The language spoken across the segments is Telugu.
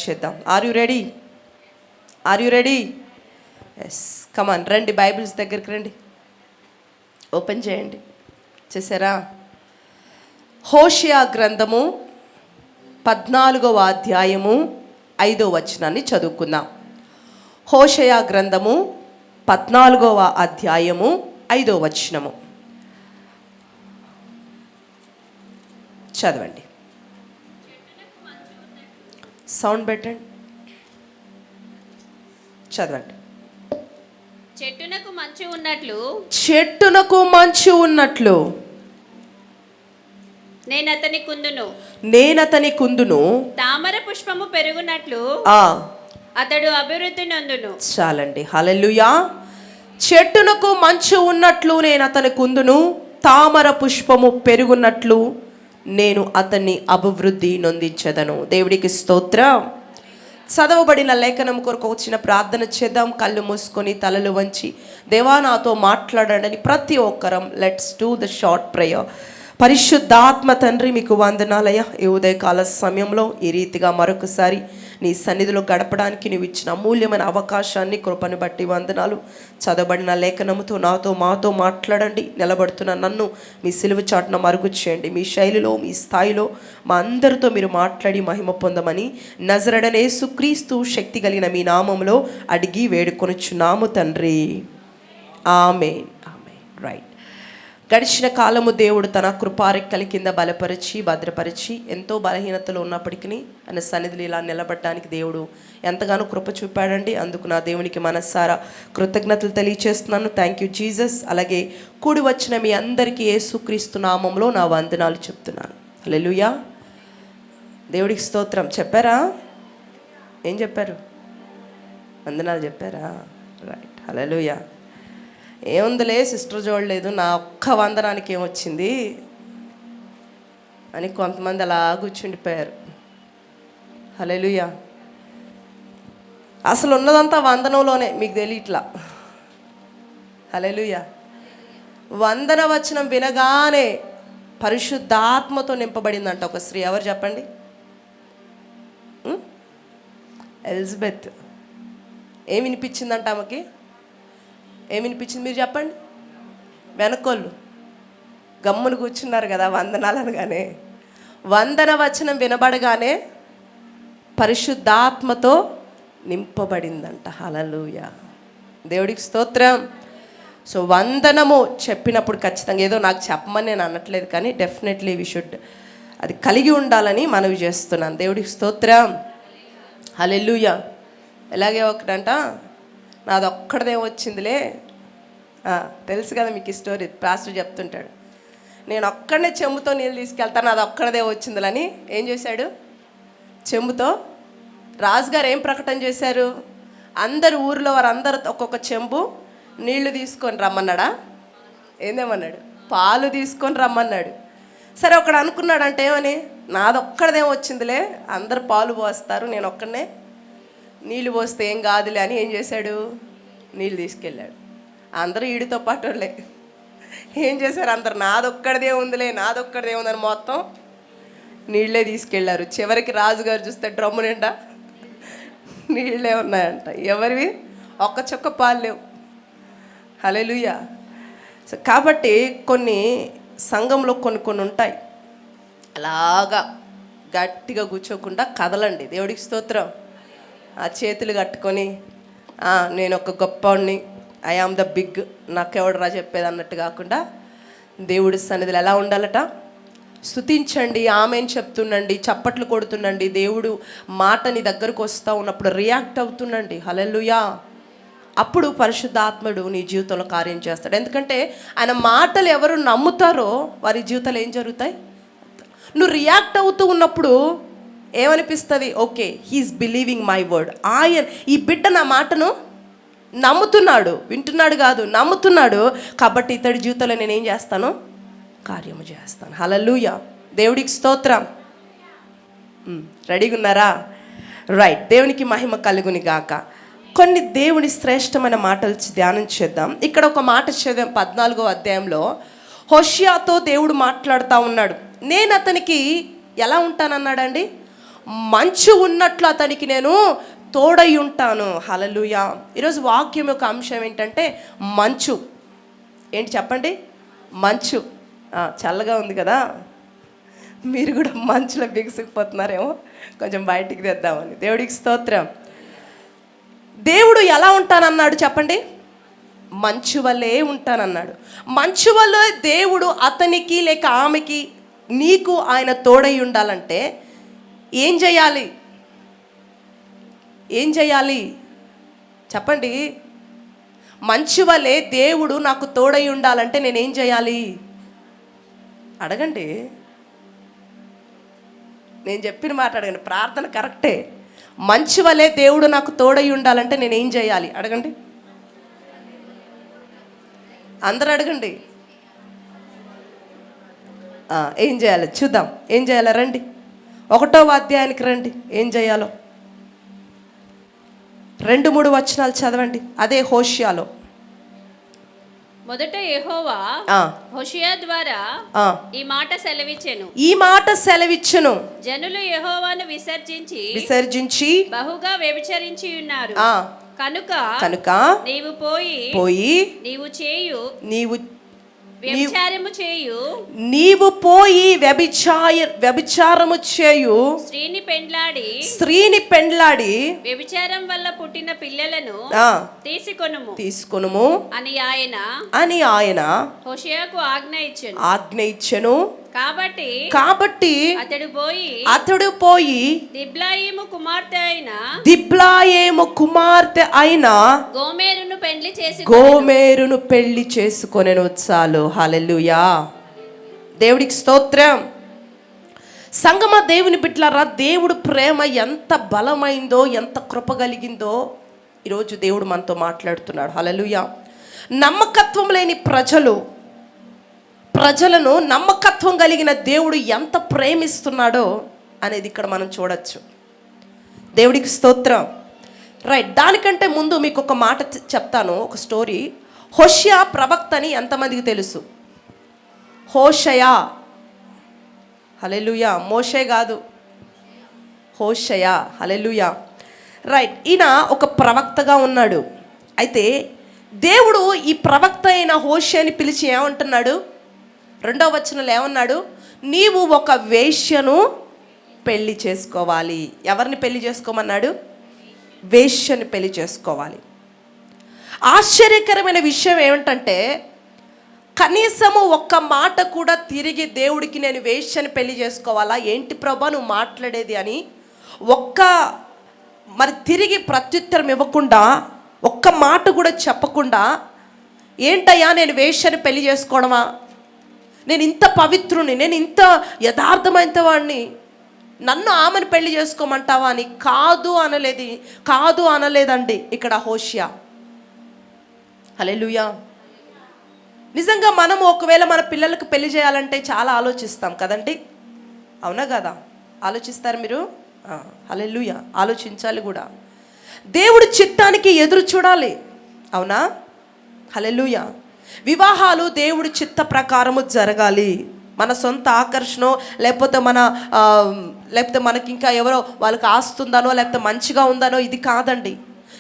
చేద్దాం. Are you ready? Are you ready? Yes, come on, రండి, బైబిల్స్ దగ్గరికి రండి, ఓపెన్ చేయండి. చేశారా? హోషేయ గ్రంథము 14వ అధ్యాయము 5వ వచనాన్ని చదువుకుందాం. హోషేయ గ్రంథము 14వ అధ్యాయము 5వ వచనము చదవండి. సౌండ్ పెట్టండి, చదవండి. చెట్టునకు మంచు ఉన్నట్లు, చెట్టునకు మంచు ఉన్నట్లు నేనతని కుందును, తామర పుష్పము పెరుగునట్లు అతడు అభివృద్ధి నందును. చాలండి, హల్లెలూయా. చెట్టునకు మంచు ఉన్నట్లు నేను అతని కుందును, తామర పుష్పము పెరుగున్నట్లు నేను అతన్ని అభివృద్ధి నొందించదను. దేవుడికి స్తోత్రం. చదవబడిన లేఖనం కొరకు వచ్చిన ప్రార్థన చేద్దాం. కళ్ళు మూసుకొని తలలు వంచి దేవా నాతో మాట్లాడండి. ప్రతి ఒక్కరం let's do the short prayer. పరిశుద్ధాత్మ తండ్రి, మీకు వందనాలయ్యా. ఈ ఉదయకాల సమయంలో ఈ రీతిగా మరొకసారి నీ సన్నిధిలో గడపడానికి నీవు ఇచ్చిన అమూల్యమైన అవకాశాన్ని, కృపను బట్టి వందనాలు. చదవబడిన లేఖనముతో మాతో మాట్లాడండి. నిలబడుతున్న నన్ను మీ సిలువ చాటున మరుగు చేయండి. మీ శైలిలో, మీ స్థాయిలో మా అందరితో మీరు మాట్లాడి మహిమ పొందమని నజరేయుడైన యేసుక్రీస్తు శక్తి కలిగిన మీ నామములో అడిగి వేడుకొనుచున్నాము తండ్రి, ఆమేన్. ఆమేన్. రైట్. గడిచిన కాలము దేవుడు తన కృపారెక్కల కింద బలపరిచి భద్రపరిచి, ఎంతో బలహీనతలో ఉన్నప్పటికీ ఆయన సన్నిధిలో ఇలా నిలబడటానికి దేవుడు ఎంతగానో కృప చూపాడండి. అందుకు నా దేవునికి మనస్సారా కృతజ్ఞతలు తెలియచేస్తున్నాను. Thank you Jesus. అలాగే కూడి వచ్చిన మీ అందరికీ యేసుక్రీస్తు నామంలో నా వందనాలు చెప్తున్నాను. హల్లెలూయా. దేవుడికి స్తోత్రం. చెప్పారా? ఏం చెప్పారు? వందనాలు చెప్పారా? రైట్. హల్లెలూయా. ఏముందిలే సిస్టర్ చూడలేదు, నా ఒక్క వందనానికి ఏమొచ్చింది అని కొంతమంది అలా కూర్చుండిపోయారు. హల్లెలూయా. అసలు ఉన్నదంతా వందనంలోనే, మీకు తెలియట్లా. హల్లెలూయా. వందన వచనం వినగానే పరిశుద్ధాత్మతో నింపబడిందంట ఒక స్త్రీ. ఎవరు చెప్పండి? ఎలిజబెత్. ఏమి వినిపించిందంట ఆమెకి? ఏమి వినిపించింది? మీరు చెప్పండి. వెనకోళ్ళు గమ్మును కూర్చున్నారు కదా వందనాలు అనగానే. వందన వచనం వినబడగానే పరిశుద్ధాత్మతో నింపబడిందంట. హల్లెలూయా. దేవుడికి స్తోత్రం. సో వందనము చెప్పినప్పుడు ఖచ్చితంగా, ఏదో నాకు చెప్పమని నేను అనట్లేదు, కానీ డెఫినెట్లీ వి షుడ్ అది కలిగి ఉండాలని మనవి చేస్తున్నాను. దేవుడికి స్తోత్రం. హల్లెలూయా. ఎలాగే ఒకటంట, నాది ఒక్కడదే వచ్చిందిలే. తెలుసు కదా మీకు ఈ స్టోరీ, పాస్టర్ చెప్తుంటాడు. నేను ఒక్కడనే చెంబుతో నీళ్ళు తీసుకెళ్తాను, నాది ఒక్కడదే వచ్చిందిలని ఏం చేశాడు? చెంబుతో. రాజుగారు ఏం ప్రకటన చేశారు? అందరు ఊరిలో వారందరూ ఒక్కొక్క చెంబు నీళ్లు తీసుకొని రమ్మన్నాడా? ఏందేమన్నాడు? పాలు తీసుకొని రమ్మన్నాడు. సరే, ఒకడు అనుకున్నాడు అంటే ఏమని, నాదొక్కడదేం వచ్చిందిలే, అందరు పాలు పోస్తారు, నేను ఒక్కడనే నీళ్ళు పోస్తే ఏం కాదులే అని ఏం చేశాడు? నీళ్ళు తీసుకెళ్ళాడు. అందరూ ఈడితో పాటు వాళ్ళే ఏం చేశారు? అందరు నాదొక్కడిదే ఉందిలే, నాదొక్కడిదే ఉందని మొత్తం నీళ్ళే తీసుకెళ్ళారు. చివరికి రాజుగారు చూస్తే డ్రమ్ము నిండా నీళ్ళే ఉన్నాయంట. ఎవరివి? ఒక్క చుక్క పాలు లేవు. హల్లెలూయా. సో కాబట్టి కొన్ని సంఘంలో కొన్ని ఉంటాయి, అలాగా గట్టిగా కూర్చోకుండా కదలండి. దేవుడికి స్తోత్రం. ఆ చేతులు కట్టుకొని నేను ఒక గొప్పవాడిని, ఐ ఆమ్ ద బిగ్, నాకెవడరా చెప్పేది అన్నట్టు కాకుండా దేవుడి సన్నిధిలో ఎలా ఉండాలట? స్తుతించండి, ఆమెన్ చెప్తుండండి, చప్పట్లు కొడుతుండండి. దేవుడు మాటని దగ్గరకు వస్తూ ఉన్నప్పుడు రియాక్ట్ అవుతుండండి. హల్లెలూయా. అప్పుడు పరిశుద్ధాత్ముడు నీ జీవితంలో కార్యం చేస్తాడు. ఎందుకంటే ఆయన మాటలు ఎవరు నమ్ముతారో వారి జీవితాలు ఏం జరుగుతాయి? నువ్వు రియాక్ట్ అవుతూ ఉన్నప్పుడు ఏమనిపిస్తుంది? Okay, he's believing my word. ఈ బిడ్డ నా మాటను నమ్ముతున్నాడు, వింటున్నాడు కాదు, నమ్ముతున్నాడు. కాబట్టి ఇతడి జీవితంలో నేనేం చేస్తాను? కార్యము చేస్తాను. హల్లెలూయా. దేవుడికి స్తోత్రం. రెడీగా ఉన్నారా? రైట్. దేవునికి మహిమ కలుగుని గాక. కొన్ని దేవుని శ్రేష్టమైన మాటలు ధ్యానం చేద్దాం. ఇక్కడ ఒక మాట చదివాం 14వ అధ్యాయంలో. హోషేయతో దేవుడు మాట్లాడుతూ ఉన్నాడు. నేను అతనికి ఎలా ఉంటానన్నాడండి? మంచు ఉన్నట్లు అతనికి నేను తోడై ఉంటాను. హల్లెలూయా. ఈరోజు వాక్యం యొక్క అంశం ఏంటంటే మంచు. ఏంటి చెప్పండి? మంచు. చల్లగా ఉంది కదా, మీరు కూడా మంచులో బిగుసుకుపోతున్నారేమో, కొంచెం బయటికి తెద్దామని. దేవుడికి స్తోత్రం. దేవుడు ఎలా ఉంటానన్నాడు చెప్పండి? మంచు వల్లే ఉంటానన్నాడు. మంచు వల్ల దేవుడు అతనికి లేక ఆమెకి, నీకు ఆయన తోడై ఉండాలంటే ఏం చేయాలి? ఏం చేయాలి చెప్పండి? మంచు వల్లే దేవుడు నాకు తోడై ఉండాలంటే నేనేం చేయాలి? అడగండి. నేను చెప్పిన మాట అడగండి. ప్రార్థన కరెక్టే. మంచు వల్లే దేవుడు నాకు తోడై ఉండాలంటే నేనేం చేయాలి? అడగండి. అందరూ అడగండి. ఏం చేయాలి చూద్దాం. ఏం చేయాలో రండి, 1వ అధ్యాయానికి రండి. ఏం చేయాలో 2-3 వచనాలు చదవండి. అదే హోషేయలో. మొదట యెహోవా హోషేయ ద్వారా ఈ మాట సెలవిచ్చెను. జనులు యెహోవాను విసర్జించి బహుగా వ్యభిచరించి ఉన్నారు. కనుక నీవు పోయి నీవు పోయి వ్యభిచారము చేయు స్త్రీని పెండ్లాడి వ్యభిచారం వల్ల పుట్టిన పిల్లలను తీసుకొనుము అని ఆయన హోషేయకు ఆజ్ఞ ఇచ్చెను. కాబట్టి అతడు పోయి దిబ్లాయేము కుమార్తె అయిన గోమెరును పెళ్లి చేసుకొనెను. చాలు. హల్లెలూయా. దేవుడికి స్తోత్రం. సంగమ దేవుని బిడ్డలారా, దేవుడు ప్రేమ ఎంత బలమైందో, ఎంత కృప కలిగిందో ఈరోజు దేవుడు మనతో మాట్లాడుతున్నాడు. హల్లెలూయా. నమ్మకత్వం లేని ప్రజలను నమ్మకత్వం కలిగిన దేవుడు ఎంత ప్రేమిస్తున్నాడో అనేది ఇక్కడ మనం చూడొచ్చు. దేవుడికి స్తోత్రం. రైట్. దానికంటే ముందు మీకు ఒక మాట చెప్తాను, ఒక స్టోరీ. హోషేయ ప్రవక్త అని ఎంతమందికి తెలుసు? హోషేయ. హల్లెలూయా. మోషే కాదు, హోషేయ. హల్లెలూయా. రైట్. ఈయన ఒక ప్రవక్తగా ఉన్నాడు. అయితే దేవుడు ఈ ప్రవక్త అయిన హోషేయని పిలిచి ఏమంటున్నాడు? 2వ వచనంలో ఏమన్నాడు? నీవు ఒక వేశ్యను పెళ్లి చేసుకోవాలి. ఎవరిని పెళ్లి చేసుకోమన్నాడు? వేశ్యని పెళ్లి చేసుకోవాలి. ఆశ్చర్యకరమైన విషయం ఏమిటంటే, కనీసము ఒక్క మాట కూడా తిరిగి దేవుడికి నేను వేశ్యని పెళ్లి చేసుకోవాలా ఏంటి ప్రభా నువ్వు మాట్లాడేది అని మరి తిరిగి ప్రత్యుత్తరం ఇవ్వకుండా, ఒక్క మాట కూడా చెప్పకుండా, ఏంటయ్యా నేను వేశ్యని పెళ్లి చేసుకోవడమా, నేను ఇంత పవిత్రుని, నేను ఇంత యథార్థమైన వాడిని, నన్ను ఆమెను పెళ్లి చేసుకోమంటావా అని కాదు అనలేదండి ఇక్కడ హోషేయ. హల్లెలూయా. నిజంగా మనము ఒకవేళ మన పిల్లలకు పెళ్లి చేయాలంటే చాలా ఆలోచిస్తాం కదండి, అవునా కదా? ఆలోచిస్తారు మీరు? హల్లెలూయా. ఆలోచించాలి కూడా. దేవుడి చిత్తానికి ఎదురు చూడాలి, అవునా? హల్లెలూయా. వివాహాలు దేవుడి చిత్త ప్రకారము జరగాలి. మన సొంత ఆకర్షణ లేకపోతే మనకి ఇంకా ఎవరో వాళ్ళకి ఆస్తుందనో లేకపోతే మంచిగా ఉందనో ఇది కాదండి.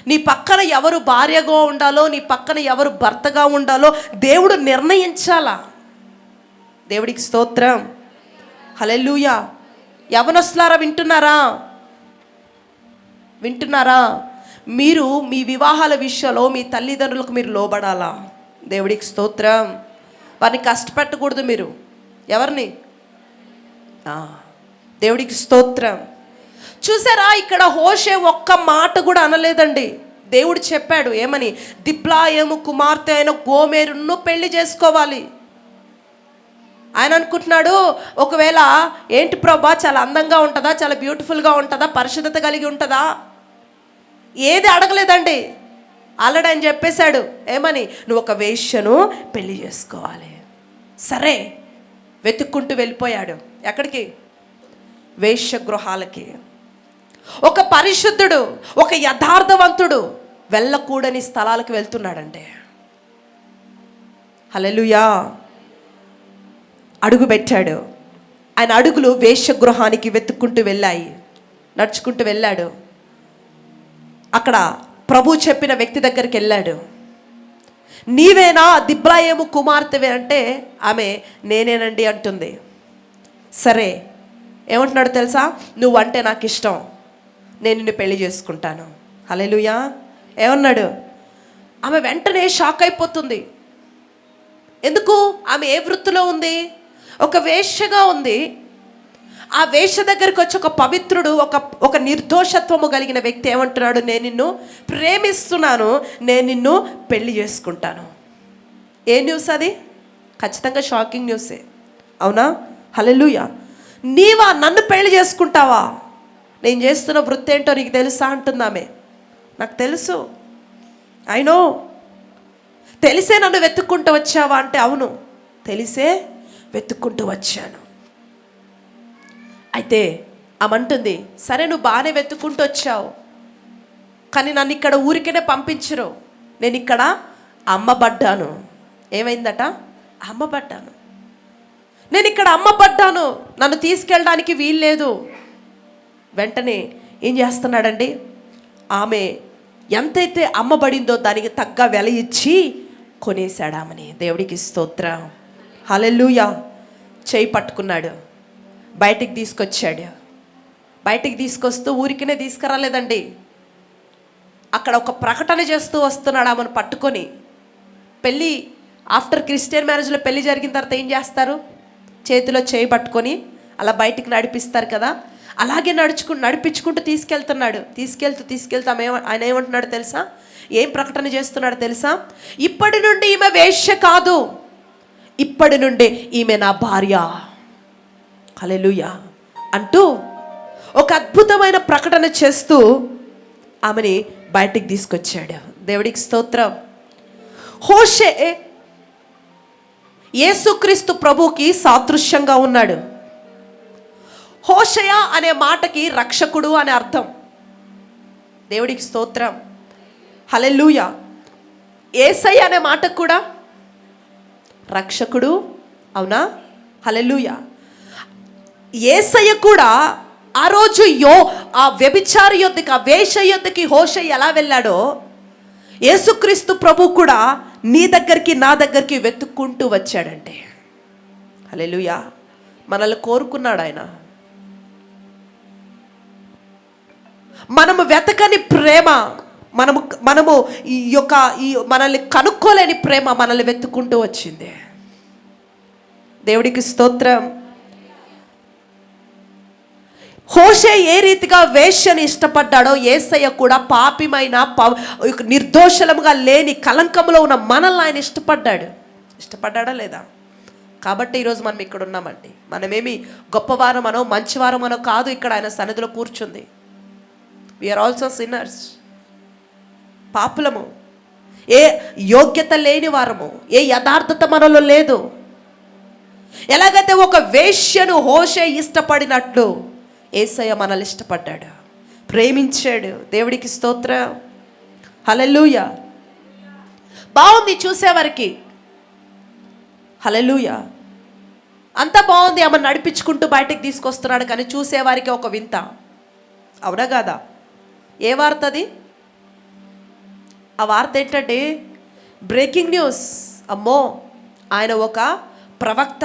నీ పక్కన ఎవరు భార్యగా ఉండాలో, నీ పక్కన ఎవరు భర్తగా ఉండాలో దేవుడు నిర్ణయించాలా. దేవుడికి స్తోత్రం. హల్లెలూయా. యవనస్తులారా వింటున్నారా? మీరు మీ వివాహాల విషయంలో మీ తల్లిదండ్రులకు మీరు లోబడాలా. దేవుడికి స్తోత్రం. వారిని కష్టపెట్టకూడదు మీరు. ఎవరిని? దేవుడికి స్తోత్రం. చూసారా, ఇక్కడ హోషే ఒక్క మాట కూడా అనలేదండి. దేవుడు చెప్పాడు ఏమని? దిబ్లాయేము కుమార్తె అయిన గోమెరును పెళ్లి చేసుకోవాలి. ఆయన అనుకుంటున్నాడు, ఒకవేళ ఏంటి ప్రభా చాలా అందంగా ఉంటుందా, చాలా బ్యూటిఫుల్గా ఉంటుందా, పరిశుద్ధత కలిగి ఉంటుందా, ఏది అడగలేదండి. ఆల్రెడీ ఆయన చెప్పేశాడు ఏమని? నువ్వు ఒక వేశ్యను పెళ్లి చేసుకోవాలి. సరే, వెతుక్కుంటూ వెళ్ళిపోయాడు. ఎక్కడికి? వేశ్య గృహాలకి. ఒక పరిశుద్ధుడు, ఒక యథార్థవంతుడు వెళ్ళకూడని స్థలాలకు వెళ్తున్నాడంటే. హల్లెలూయా. అడుగు పెట్టాడు. ఆయన అడుగులు వేశ్య గృహానికి వెతుక్కుంటూ వెళ్ళాయి. నడుచుకుంటూ వెళ్ళాడు. అక్కడ ప్రభు చెప్పిన వ్యక్తి దగ్గరికి వెళ్ళాడు. నీవేనా దిబ్లాయేము కుమార్తెవే అంటే ఆమె నేనేనండి అంటుంది. సరే ఏమంటున్నాడు తెలుసా? నువ్వంటే నాకు ఇష్టం, నేను నిన్ను పెళ్లి చేసుకుంటాను. హల్లెలూయా. ఏమన్నాడు? ఆమె వెంటనే షాక్ అయిపోతుంది. ఎందుకు? ఆమె ఏ వృత్తిలో ఉంది? ఒక వేశ్యగా ఉంది. ఆ వేశ్య దగ్గరికి వచ్చి ఒక పవిత్రుడు, ఒక నిర్దోషత్వము కలిగిన వ్యక్తి ఏమంటున్నాడు? నేను నిన్ను ప్రేమిస్తున్నాను, నేను నిన్ను పెళ్లి చేసుకుంటాను. ఏ న్యూస్ అది? ఖచ్చితంగా షాకింగ్ న్యూసే, అవునా? హల్లెలూయా. నీవా నన్ను పెళ్లి చేసుకుంటావా? నేను చేస్తున్న వృత్తి ఏంటో నీకు తెలుసా అంటుందామె. నాకు తెలుసు, అయినో. తెలిసే నన్ను వెతుక్కుంటూ వచ్చావా అంటే అవును, తెలిసే వెతుక్కుంటూ వచ్చాను. అయితే ఆమంటుంది, సరే నువ్వు బాగానే వెతుక్కుంటూ వచ్చావు, కానీ నన్ను ఇక్కడ ఊరికనే పంపించరు, నేను ఇక్కడ అమ్మబడ్డాను. ఏమైందట? అమ్మబడ్డాను. నేను ఇక్కడ అమ్మబడ్డాను, నన్ను తీసుకెళ్ళడానికి వీల్లేదు. వెంటనే ఏం చేస్తున్నాడండి? ఆమె ఎంతైతే అమ్మబడిందో దానికి తగ్గ వెల ఇచ్చి కొనేశాడామని. దేవుడికి స్తోత్రం. హల్లెలూయా. చేయి పట్టుకున్నాడు, బయటికి తీసుకొచ్చాడు. బయటికి తీసుకొస్తూ ఊరికినే తీసుకురాలేదండి, అక్కడ ఒక ప్రకటన చేస్తూ వస్తున్నాడు ఆమెను పట్టుకొని. పెళ్ళి ఆఫ్టర్ క్రిస్టియన్ మ్యారేజ్లో పెళ్ళి జరిగిన తర్వాత ఏం చేస్తారు? చేతిలో చేయి పట్టుకొని అలా బయటికి నడిపిస్తారు కదా, అలాగే నడిపించుకుంటూ తీసుకెళ్తున్నాడు. తీసుకెళ్తూ ఆయన ఏమంటున్నాడు తెలుసా? ఏం ప్రకటన చేస్తున్నాడు తెలుసా? ఇప్పటి నుండి ఈమె వేశ్య కాదు, ఇప్పటి నుండి ఈమె నా భార్య. హల్లెలూయా అంటూ ఒక అద్భుతమైన ప్రకటన చేస్తూ ఆమెని బయటికి తీసుకొచ్చాడు. దేవుడికి స్తోత్రం. హోషే యేసుక్రీస్తు ప్రభుకి సాదృశ్యంగా ఉన్నాడు. హోషయ అనే మాటకి రక్షకుడు అనే అర్థం. దేవుడికి స్తోత్రం. హల్లెలూయా. యేసయ్య అనే మాటకు కూడా రక్షకుడు, అవునా? హల్లెలూయా. యేసయ్య కూడా ఆ రోజు ఆ వ్యభిచారి యొద్దకి, ఆ వేశ్య యొద్దకి హోషయ్య ఎలా వెళ్ళాడో, యేసుక్రీస్తు ప్రభు కూడా నీ దగ్గరికి నా దగ్గరికి వెతుక్కుంటూ వచ్చాడంటే. హల్లెలూయా. మనల్ని కోరుకున్నాడు ఆయన. మనము వెతకని ప్రేమ, మనము మనల్ని కనుక్కోలేని ప్రేమ మనల్ని వెతుక్కుంటూ వచ్చింది. దేవుడికి స్తోత్రం. హోషే ఏ రీతిగా వేశ్యని ఇష్టపడ్డాడో యేసయ్య కూడా పాపిమైన నిర్దోషముగా లేని కలంకంలో ఉన్న మనల్ని ఆయన ఇష్టపడ్డాడా లేదా? కాబట్టి ఈరోజు మనం ఇక్కడ ఉన్నామండి. మనమేమి గొప్పవారమనో మంచివారమనో కాదు ఇక్కడ ఆయన సన్నిధిలో కూర్చుంది. వీఆర్ ఆల్సో సిన్నర్స్, పాపులము, ఏ యోగ్యత లేని వారము, ఏ యథార్థత మనలో లేదు. ఎలాగైతే ఒక వేశ్యను హోషే ఇష్టపడినట్లు యేసయ్య మనల్ని ఇష్టపడ్డాడు, ప్రేమించాడు. దేవుడికి స్తోత్రం. హల్లెలూయా. బాగుంది చూసేవారికి. హల్లెలూయా. అంత బాగుంది. ఆమె నడిపించుకుంటూ బయటకు తీసుకొస్తున్నాడు, కానీ చూసేవారికి ఒక వింత, అవునా కాదా? ఏ వార్త అది? ఆ వార్త ఏంటంటే బ్రేకింగ్ న్యూస్. అమ్మో, ఆయన ఒక ప్రవక్త,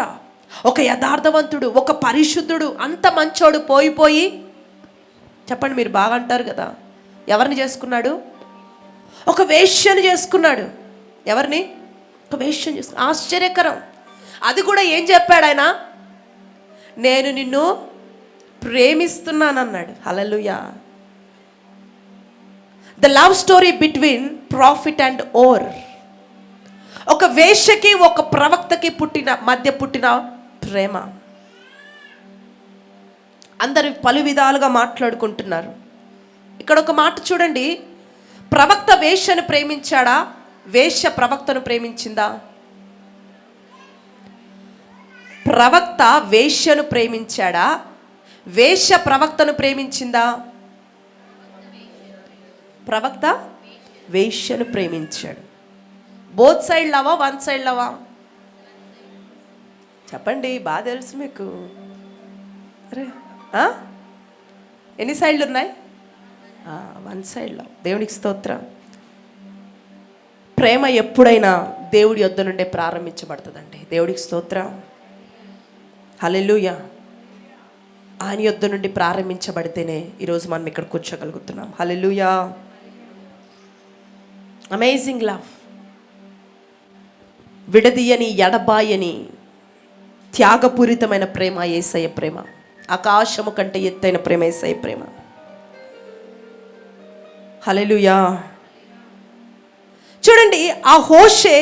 ఒక యథార్థవంతుడు, ఒక పరిశుద్ధుడు, అంత మంచోడు పోయి చెప్పండి, మీరు బాగా అంటారు కదా, ఎవరిని చేసుకున్నాడు? ఒక వేశ్యను చేసుకున్నాడు. ఎవరిని? ఒక వేశ్యను చేసుకున్నాడు. ఆశ్చర్యకరం. అది కూడా ఏం చెప్పాడు ఆయన? నేను నిన్ను ప్రేమిస్తున్నానన్నాడు. Hallelujah. The love story between prophet and whore. ఒక వేశ్యకి ఒక ప్రవక్తకి మధ్య పుట్టిన ప్రేమ. అందరు పలు విధాలుగా మాట్లాడుకుంటున్నారు. ఇక్కడ ఒక మాట చూడండి. ప్రవక్త వేశ్యను ప్రేమించాడా? వేశ్య ప్రవక్తను ప్రేమించిందా? ప్రవక్త వేశ్యను ప్రేమించాడా? వేశ్య ప్రవక్తను ప్రేమించిందా? ప్రవక్త వేశ్యను ప్రేమించాడు. Both side లవా, one side లవా? చెప్పండి, బాగా తెలుసు మీకు. అరే ఎన్ని సైడ్లు ఉన్నాయి? వన్ సైడ్లో. దేవునికి స్తోత్రం. ప్రేమ ఎప్పుడైనా దేవుడి యొద్ద నుండే ప్రారంభించబడుతుందండి. దేవుడికి స్తోత్రం. హల్లెలూయా. ఆయన యొద్ద నుండి ప్రారంభించబడితేనే ఈరోజు మనం ఇక్కడ కూర్చోగలుగుతున్నాం. హల్లెలూయా. Amazing love. విడదీయని, ఎడబాయని, త్యాగపూరితమైన ప్రేమ యేసయ్య ప్రేమ. ఆకాశము కంటే ఎత్తైన ప్రేమ యేసయ్య ప్రేమ. హల్లెలూయా. చూడండి, ఆ హోషే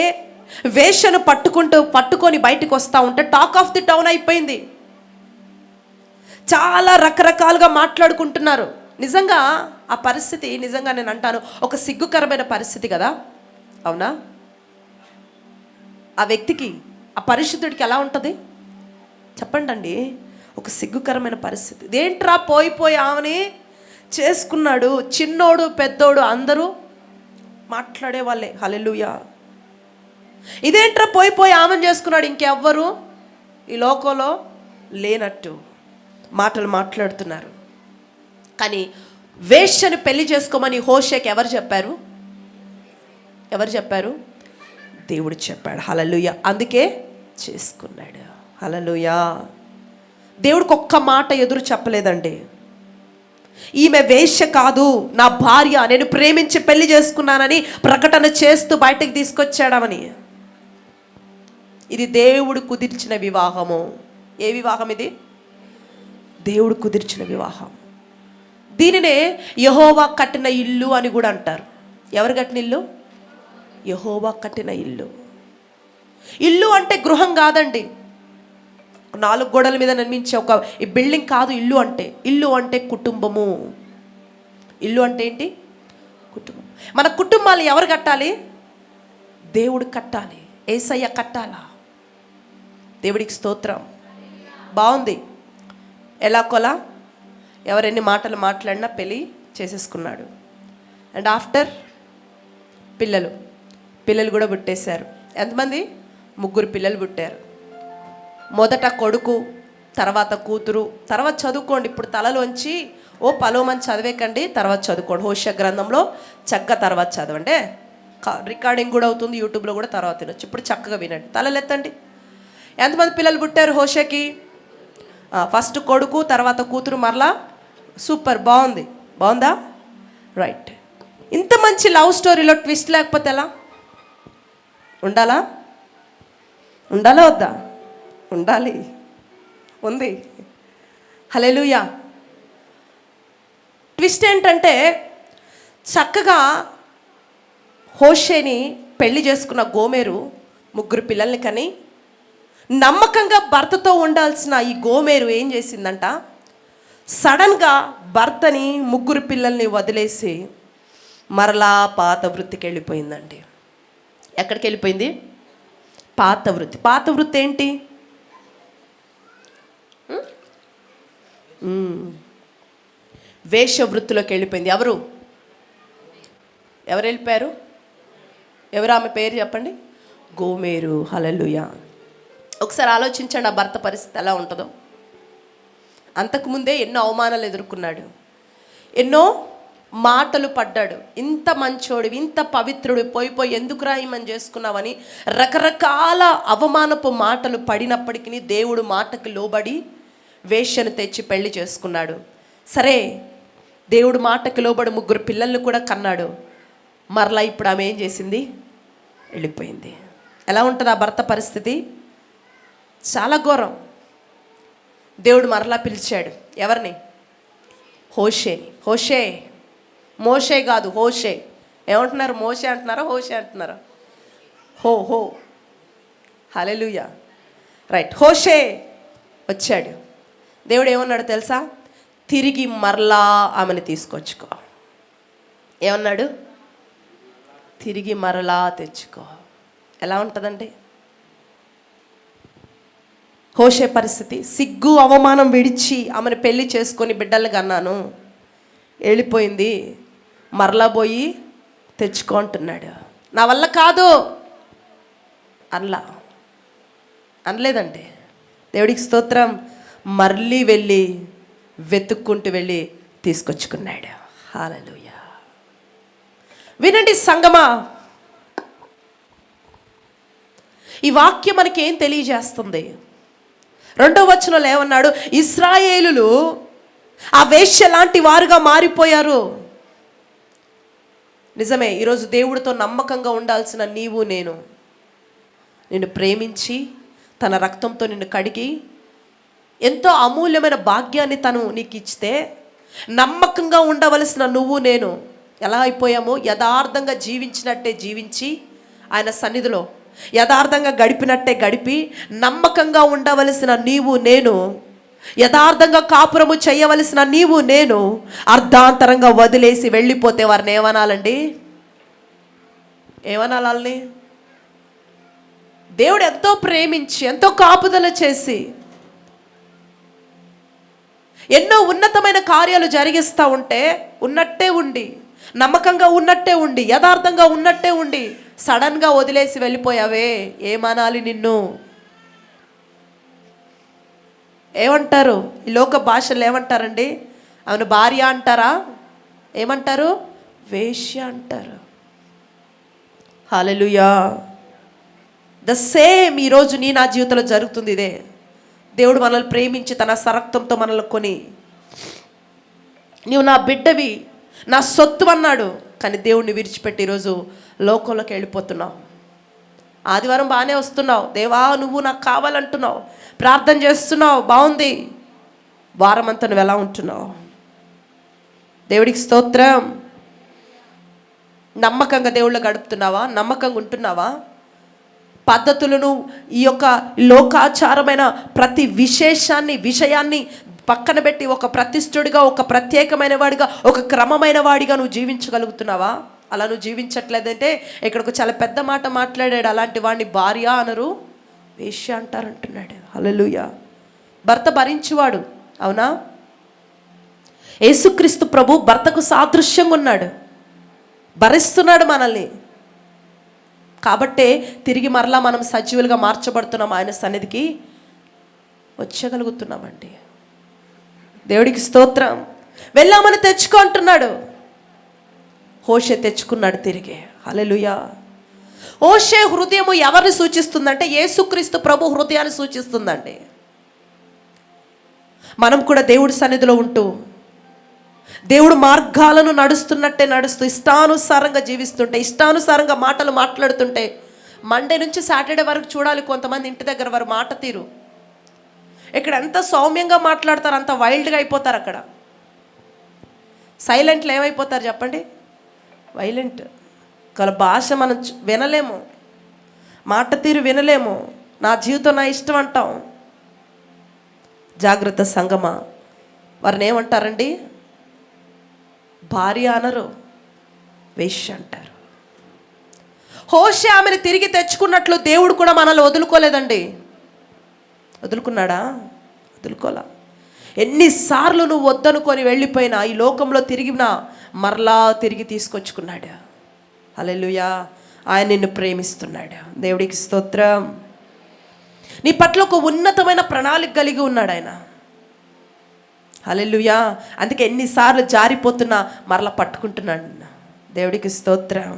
వేషను పట్టుకొని బయటకు వస్తూ ఉంటే టాక్ ఆఫ్ ది టౌన్ అయిపోయింది. చాలా రకరకాలుగా మాట్లాడుకుంటున్నారు. నిజంగా ఆ పరిస్థితి, నిజంగా నేను అంటాను, ఒక సిగ్గుకరమైన పరిస్థితి కదా. అవునా? ఆ వ్యక్తికి, ఆ పరిశుద్ధుడికి ఎలా ఉంటుంది చెప్పండి అండి? ఒక సిగ్గుకరమైన పరిస్థితి. ఇదేంట్రా పోయి ఆమెని చేసుకున్నాడు. చిన్నోడు పెద్దోడు అందరూ మాట్లాడే వాళ్ళే. హల్లెలూయా. ఇదేంట్రా పోయి ఆమెను చేసుకున్నాడు, ఇంకెవ్వరు ఈ లోకంలో లేనట్టు మాటలు మాట్లాడుతున్నారు. కానీ వేశ్యను పెళ్లి చేసుకోమని హోషేకి ఎవరు చెప్పారు? దేవుడు చెప్పాడు. హల్లెలూయా. అందుకే చేసుకున్నాడు. హల్లెలూయా. దేవుడికి ఒక్క మాట ఎదురు చెప్పలేదండి. ఈమె వేశ్య కాదు, నా భార్య, నేను ప్రేమించి పెళ్లి చేసుకున్నానని ప్రకటన చేస్తూ బయటకు తీసుకొచ్చాడమని. ఇది దేవుడు కుదిర్చిన వివాహము. ఏ వివాహం ఇది? దేవుడు కుదిర్చిన వివాహం. దీనినే యెహోవా కట్టిన ఇల్లు అని కూడా అంటారు. ఎవరు కట్టిన ఇల్లు? యెహోవా కట్టిన ఇల్లు. ఇల్లు అంటే గృహం కాదండి, 4 గోడల మీద నిర్మించే ఒక ఈ బిల్డింగ్ కాదు ఇల్లు అంటే. ఇల్లు అంటే కుటుంబము. ఇల్లు అంటే ఏంటి? కుటుంబం. మన కుటుంబాలు ఎవరు కట్టాలి? దేవుడు కట్టాలి. యేసయ్య కట్టాలా? దేవుడికి స్తోత్రం. బాగుంది. ఎలా కొలా ఎవరెన్ని మాటలు మాట్లాడినా పెళ్ళి చేసేసుకున్నాడు. అండ్ ఆఫ్టర్ పిల్లలు కూడా పుట్టేశారు. ఎంతమంది? 3 పిల్లలు పుట్టారు. మొదట కొడుకు, తర్వాత కూతురు, తర్వాత చదువుకోండి. ఇప్పుడు తలలోంచి పలోమని చదివేకండి, తర్వాత చదువుకోండి. హోషేయ గ్రంథంలో చక్కగా తర్వాత చదవండి. రికార్డింగ్ కూడా అవుతుంది, యూట్యూబ్లో కూడా తర్వాత వినొచ్చు. ఇప్పుడు చక్కగా వినండి, తలలెత్తండి. ఎంతమంది పిల్లలు పుట్టారు హోషేకి? ఫస్ట్ కొడుకు, తర్వాత కూతురు, మరలా. సూపర్, బాగుందా? రైట్. ఇంత మంచి లవ్ స్టోరీలో ట్విస్ట్ లేకపోతే ఎలా? ఉండాలా వద్దా? ఉండాలి, ఉంది. హల్లెలూయా. ట్విస్ట్ ఏంటంటే, చక్కగా హోషేని పెళ్లి చేసుకున్న గోమెరు 3 పిల్లల్ని కని, నమ్మకంగా భర్తతో ఉండాల్సిన ఈ గోమెరు ఏం చేసిందంట, సడన్గా భర్తని 3 పిల్లల్ని వదిలేసి మరలా పాత వృత్తికి వెళ్ళిపోయిందండి. ఎక్కడికి వెళ్ళిపోయింది? పాత వృత్తి ఏంటి? వేశ్య వృత్తిలోకి వెళ్ళిపోయింది. ఎవరు వెళ్ళిపోయారు? ఎవరు ఆమె పేరు చెప్పండి? గోమెరు. హల్లెలూయా. ఒకసారి ఆలోచించండి, ఆ భర్త పరిస్థితి ఎలా ఉంటుందో. అంతకుముందే ఎన్నో అవమానాలు ఎదుర్కొన్నాడు, ఎన్నో మాటలు పడ్డాడు. ఇంత మంచోడు, ఇంత పవిత్రుడు, పోయి ఎందుకు రాయమని చేసుకున్నావని రకరకాల అవమానపు మాటలు పడినప్పటికీ దేవుడు మాటకి లోబడి వేశ్యను తెచ్చి పెళ్లి చేసుకున్నాడు. సరే, దేవుడు మాటకి లోబడి 3 పిల్లల్ని కూడా కన్నాడు. మరలా ఇప్పుడు ఆమె ఏం చేసింది? వెళ్ళిపోయింది. ఎలా ఉంటుంది ఆ భర్త పరిస్థితి? చాలా ఘోరం. దేవుడు మరలా పిలిచాడు. ఎవరిని? హోషేని. మోషే కాదు, హోషే. ఏమంటున్నారు? మోషే అంటున్నారా, హోషే అంటున్నారా? హో. హల్లెలూయా. రైట్. హోషే వచ్చాడు. దేవుడు ఏమన్నాడు తెలుసా? తిరిగి మరలా ఆమెను తీసుకొచ్చుకో. ఏమన్నాడు? తిరిగి మరలా తెచ్చుకో. ఎలా ఉంటుందండి హోషే పరిస్థితి? సిగ్గు అవమానం విడిచి ఆమెను పెళ్లి చేసుకొని బిడ్డల్ని కన్నాను, వెళ్ళిపోయింది, మరలా పోయి తెచ్చుకో అంటున్నాడు. నా వల్ల కాదు అనలేదండి. దేవుడికి స్తోత్రం. మళ్ళీ వెళ్ళి వెతుక్కుంటూ వెళ్ళి తీసుకొచ్చుకున్నాడు. హల్లెలూయా. వినండి సంగమా, ఈ వాక్యం మనకి ఏం తెలియజేస్తుంది? 2వ వచనంలో ఏమన్నాడు? ఇశ్రాయేలులు ఆ వేశ్య లాంటి వారుగా మారిపోయారు. నిజమే, ఈరోజు దేవుడితో నమ్మకంగా ఉండాల్సిన నీవు నేను, నిన్ను ప్రేమించి తన రక్తంతో నిన్ను కడిగి ఎంతో అమూల్యమైన భాగ్యాన్ని తను నీకు ఇస్తే, నమ్మకంగా ఉండవలసిన నువ్వు నేను ఎలా అయిపోయామో, యథార్థంగా జీవించినట్టే జీవించి ఆయన సన్నిధిలో యథార్థంగా గడిపినట్టే గడిపి, నమ్మకంగా ఉండవలసిన నీవు నేను, యథార్థంగా కాపురము చేయవలసిన నీవు నేను అర్ధాంతరంగా వదిలేసి వెళ్ళిపోతే వారిని ఏమనాలండి? ఏమనాలని? దేవుడు ఎంతో ప్రేమించి ఎంతో కాపుదల చేసి ఎన్నో ఉన్నతమైన కార్యాలు జరిగిస్తూ ఉంటే, ఉన్నట్టే ఉండి నమ్మకంగా ఉన్నట్టే ఉండి యథార్థంగా ఉన్నట్టే ఉండి సడన్గా వదిలేసి వెళ్ళిపోయావే, ఏమనాలి నిన్ను? ఏమంటారు? ఈ లోక భాషలు ఏమంటారండి? అవును, భార్య అంటారా? ఏమంటారు? వేశ్య అంటారు. హల్లెలూయా. ద సేమ్ ఈరోజు నా జీవితంలో జరుగుతుంది ఇదే. దేవుడు మనల్ని ప్రేమించి తన సరక్తంతో మనల్ని కొని, నీవు నా బిడ్డవి, నా సొత్తు అన్నాడు. కానీ దేవుడిని విడిచిపెట్టి ఈరోజు లోకంలోకి వెళ్ళిపోతున్నావు. ఆదివారం బాగానే వస్తున్నావు, దేవా నువ్వు నాకు కావాలంటున్నావు, ప్రార్థన చేస్తున్నావు, బాగుంది. వారం అంతా నువ్వు ఎలా ఉంటున్నావు? దేవుడికి స్తోత్రం. నమ్మకంగా దేవుళ్ళు గడుపుతున్నావా? నమ్మకంగా ఉంటున్నావా? పద్ధతులను, ఈ యొక్క లోకాచారమైన ప్రతి విషయాన్ని పక్కన పెట్టి ఒక ప్రతిష్ఠుడిగా, ఒక ప్రత్యేకమైన వాడిగా, ఒక క్రమమైన వాడిగా నువ్వు జీవించగలుగుతున్నావా? అలా నువ్వు జీవించట్లేదంటే ఇక్కడ ఒక చాలా పెద్ద మాట మాట్లాడాడు. అలాంటి వాడిని భార్య అనరు, వేశ్య అంటారంటున్నాడు. హల్లెలూయా. భర్త భరించువాడు, అవునా? యేసుక్రీస్తు ప్రభు భర్తకు సాదృశ్యంగా ఉన్నాడు, భరిస్తున్నాడు మనల్ని. కాబట్టే తిరిగి మరలా మనం సజీవులుగా మార్చబడుతున్నాం, ఆయన సన్నిధికి వచ్చగలుగుతున్నామండి. దేవుడికి స్తోత్రం. వెళ్ళామని తెచ్చుకో అంటున్నాడు. హోషే తెచ్చుకున్నాడు తిరిగి. హల్లెలూయా. హోషే హృదయము ఎవరిని సూచిస్తుందంటే యేసుక్రీస్తు ప్రభు హృదయాన్ని సూచిస్తుందండి. మనం కూడా దేవుడి సన్నిధిలో ఉంటూ దేవుడు మార్గాలను నడుస్తున్నట్టే నడుస్తూ ఇష్టానుసారంగా జీవిస్తుంటే, ఇష్టానుసారంగా మాటలు మాట్లాడుతుంటే, మండే నుంచి సాటర్డే వరకు చూడాలి కొంతమంది ఇంటి దగ్గర వారు మాట తీరు. ఇక్కడ ఎంత సౌమ్యంగా మాట్లాడతారు, అంత వైల్డ్గా అయిపోతారు. అక్కడ సైలెంట్లు ఏమైపోతారు చెప్పండి? వైలెంట్. వాళ్ళ భాష మనం వినలేము, మాట తీరు వినలేము, నా జీవితం నా ఇష్టం అంటాం. జాగ్రత్త సంగమా. వారిని ఏమంటారండి? భార్య అనరు, వేశ్య అంటారు. హోషే ఆమెను తిరిగి తెచ్చుకున్నట్లు దేవుడు కూడా మనల్ని వదులుకోలేదండి. వదులుకున్నాడా? వదులుకోలా. ఎన్నిసార్లు నువ్వు వద్దనుకొని వెళ్ళిపోయినా, ఈ లోకంలో తిరిగినా మరలా తిరిగి తీసుకొచ్చుకున్నాడు. హల్లెలూయా. ఆయన నిన్ను ప్రేమిస్తున్నాడు. దేవుడికి స్తోత్రం. నీ పట్ల ఒక ఉన్నతమైన ప్రణాళిక కలిగి ఉన్నాడు ఆయన. హల్లెలూయా. అందుకే ఎన్నిసార్లు జారిపోతున్నా మరలా పట్టుకుంటున్నాడు. దేవుడికి స్తోత్రం.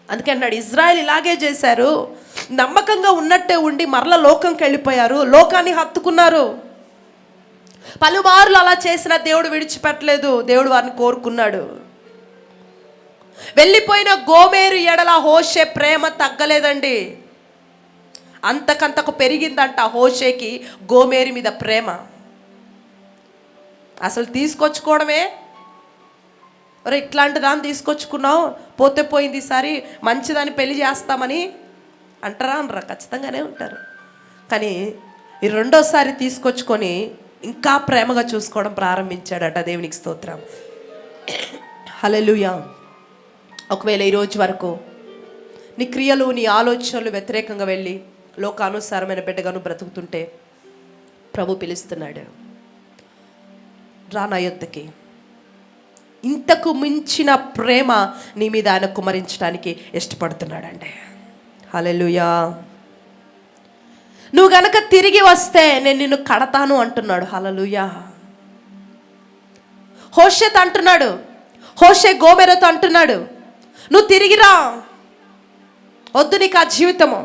అందుకే అన్నాడు, ఇజ్రాయెల్ ఇలాగే చేశారు, నమ్మకంగా ఉన్నట్టే ఉండి మరలా లోకంకి వెళ్ళిపోయారు, లోకాన్ని హత్తుకున్నారు. పలుమార్లు అలా చేసిన దేవుడు విడిచిపెట్టలేదు, దేవుడు వారిని కోరుకున్నాడు. వెళ్ళిపోయిన గోమేరు ఎడల హోషే ప్రేమ తగ్గలేదండి, అంతకంతకు పెరిగిందంట హోషేకి గోమేరు మీద ప్రేమ. అసలు తీసుకొచ్చుకోవడమే, ఒరే ఇట్లాంటి దాన్ని తీసుకొచ్చుకున్నావు, పోతే పోయింది, ఈసారి మంచిదాన్ని పెళ్లి చేస్తామని అంటారా? అనరా? ఖచ్చితంగానే ఉంటారు. కానీ ఈ రెండోసారి తీసుకొచ్చుకొని ఇంకా ప్రేమగా చూసుకోవడం ప్రారంభించాడట. దేవునికి స్తోత్రం. హల్లెలూయా. ఒకవేళ ఈరోజు వరకు నీ క్రియలు, నీ ఆలోచనలు వ్యతిరేకంగా వెళ్ళి లోకానుసారమైన బిడ్డగాను బ్రతుకుతుంటే ప్రభు పిలుస్తున్నాడు, రా నా యొద్దకి. ఇంతకు మించిన ప్రేమ నీ మీద ఆయన కుమరించడానికి ఇష్టపడుతున్నాడండి. హల్లెలూయా. నువ్వు గనక తిరిగి వస్తే నేను నిన్ను కడతాను అంటున్నాడు. హల్లెలూయా. హోషేతో అంటున్నాడు, హోషే గోమెరతో అంటున్నాడు, నువ్వు తిరిగిరా, వద్దు నీకు ఆ జీవితము,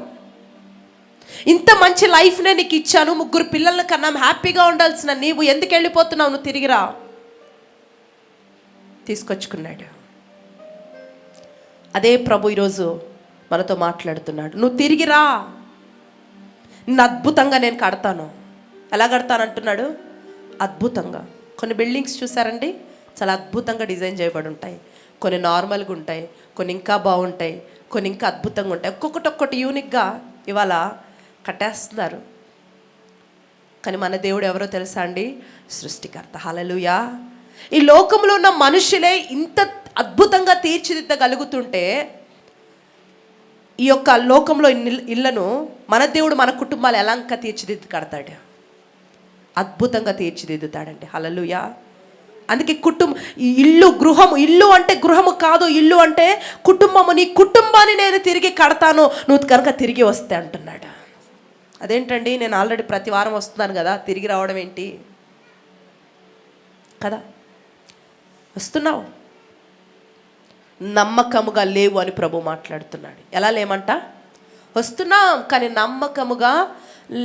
ఇంత మంచి లైఫ్నే నీకు ఇచ్చాను, 3 పిల్లల కన్నా హ్యాపీగా ఉండాల్సిన నీవు ఎందుకు వెళ్ళిపోతున్నావు, నువ్వు తిరిగిరా. తీసుకొచ్చుకున్నాడు. అదే ప్రభు ఈరోజు మనతో మాట్లాడుతున్నాడు, నువ్వు తిరిగిరా, నిన్ను అద్భుతంగా నేను కడతాను. ఎలా కడతాను అంటున్నాడు? అద్భుతంగా. కొన్ని బిల్డింగ్స్ చూసారండి, చాలా అద్భుతంగా డిజైన్ చేయబడి ఉంటాయి. కొన్ని నార్మల్గా ఉంటాయి, కొన్ని ఇంకా బాగుంటాయి, కొన్ని ఇంకా అద్భుతంగా ఉంటాయి. ఒక్కొక్కటి యూనిక్గా ఇవాళ కట్టేస్తున్నారు. కానీ మన దేవుడు ఎవరో తెలుసా అండి? సృష్టికర్త. హల్లెలూయా. ఈ లోకంలో ఉన్న మనుషులే ఇంత అద్భుతంగా తీర్చిదిద్దగలుగుతుంటే ఈ యొక్క లోకంలో ఇళ్లను మన దేవుడు మన కుటుంబాలు ఎలా ఇంకా తీర్చిదిద్దు కడతాడు? అద్భుతంగా తీర్చిదిద్దుతాడండి. హల్లెలూయా. అందుకే ఈ ఇల్లు, గృహము, ఇల్లు అంటే గృహము కాదు, ఇల్లు అంటే కుటుంబము. నీ కుటుంబాన్ని నేను తిరిగి కడతాను నువ్వు కనుక తిరిగి వస్తే అంటున్నాడు. అదేంటండి, నేను ఆల్రెడీ ప్రతి వారం వస్తున్నాను కదా, తిరిగి రావడం ఏంటి కదా? వస్తున్నావు, నమ్మకముగా లేవు అని ప్రభు మాట్లాడుతున్నాడు. ఎలా లేమంట? వస్తున్నాం కానీ నమ్మకముగా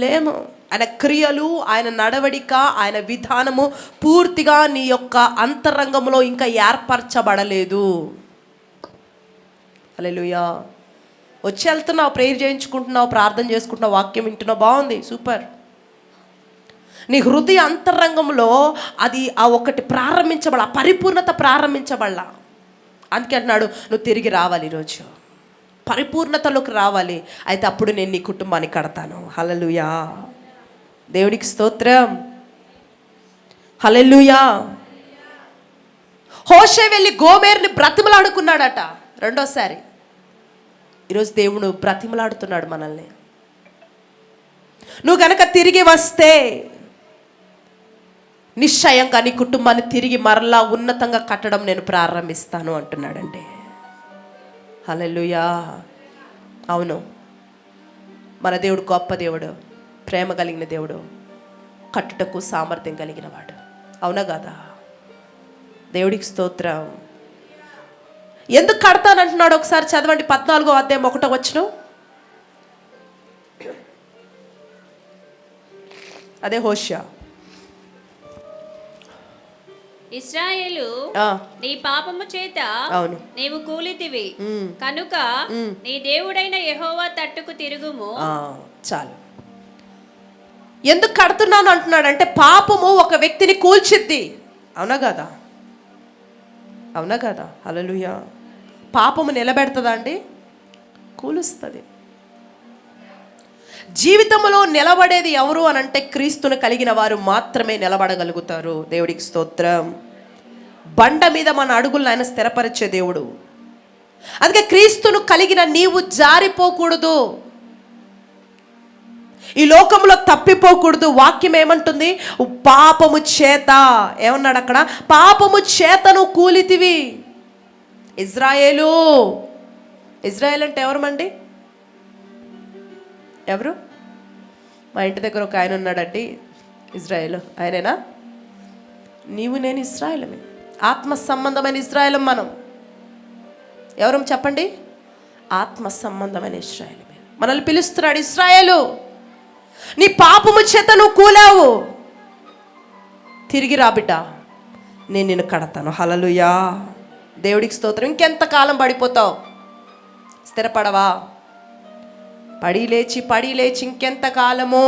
లేము. ఆయన క్రియలు, ఆయన నడవడిక, ఆయన విధానము పూర్తిగా నీ యొక్క అంతరంగంలో ఇంకా ఏర్పరచబడలేదు. హల్లెలూయా. వచ్చి వెళ్తున్నావు, ప్రేయర్ చేయించుకుంటున్నావు, ప్రార్థన చేసుకుంటున్నావు, వాక్యం వింటున్నావు, బాగుంది, సూపర్. నీ హృదయ అంతరంగంలో అది ఆ ఒకటి ప్రారంభించబడాల, పరిపూర్ణత ప్రారంభించబడాల. అందుకే అంటున్నాడు, నువ్వు తిరిగి రావాలి, ఈరోజు పరిపూర్ణతలోకి రావాలి. అయితే అప్పుడు నేను నీ కుటుంబాన్ని కడతాను. హల్లెలూయా. దేవుడికి స్తోత్రం. హల్లెలూయా. హోషే వెళ్ళి గోమెరుని బ్రతిమలాడుకున్నాడట రెండోసారి. ఈరోజు దేవుడు బ్రతిమలాడుతున్నాడు మనల్ని. నువ్వు గనక తిరిగి వస్తే నిశ్చయంగా నీ కుటుంబాన్ని తిరిగి మరలా ఉన్నతంగా కట్టడం నేను ప్రారంభిస్తాను అంటున్నాడండి. హల్లెలూయా. అవును, మన దేవుడు గొప్ప దేవుడు, ప్రేమ కలిగిన దేవుడు, కట్టుటకు సామర్థ్యం కలిగిన వాడు. అవునా కదా? దేవుడికి స్తోత్రం. ఎందుకు కడతానంటున్నాడు ఒకసారి చదవండి. 14వ అధ్యాయం 1వ వచనం. అదే హోషేయ. ఇశ్రాయేలు, నీ పాపము చేత అవును నీవు కూలితివి కనుక నీ దేవుడైన యెహోవా తట్టుకు తిరుగుము. చాలు. ఎందుకు కడుతున్నాను అంటున్నాడు అంటే పాపము ఒక వ్యక్తిని కూల్చిద్ది. అవునా కదా? అవునా కదా? హల్లెలూయా. పాపము నిలబెడుతుందా అండి? కూలుస్తుంది. జీవితంలో నిలబడేది ఎవరు అని అంటే క్రీస్తును కలిగిన వారు మాత్రమే నిలబడగలుగుతారు. దేవుడికి స్తోత్రం. బండ మీద మన అడుగులను ఆయన స్థిరపరిచే దేవుడు. అందుకే క్రీస్తును కలిగిన నీవు జారిపోకూడదు, ఈ లోకంలో తప్పిపోకూడదు. వాక్యం ఏమంటుంది? పాపము చేత, ఏమన్నాడు అక్కడ? పాపము చేతను కూలితివి. ఇజ్రాయేలు. ఇజ్రాయేల్ అంటే ఎవరమండి? ఎవరు? మా ఇంటి దగ్గర ఒక ఆయన ఉన్నాడండి, ఇజ్రాయేల్. ఆయనేనా? నీవు నేను ఇజ్రాయేలమే, ఆత్మ సంబంధమైన ఇజ్రాయేలం మనం. ఎవరు చెప్పండి? ఆత్మ సంబంధమైన ఇజ్రాయేలమే. మనల్ని పిలుస్తున్నాడు, ఇజ్రాయేలు నీ పాపము చేత నువ్వు కూలావు, తిరిగి రా బిడ్డ, నేను నిన్ను కడతాను. హల్లెలూయా. దేవుడికి స్తోత్రం. ఇంకెంతకాలం పడిపోతావు? స్థిరపడవా? పడి లేచి ఇంకెంతకాలము?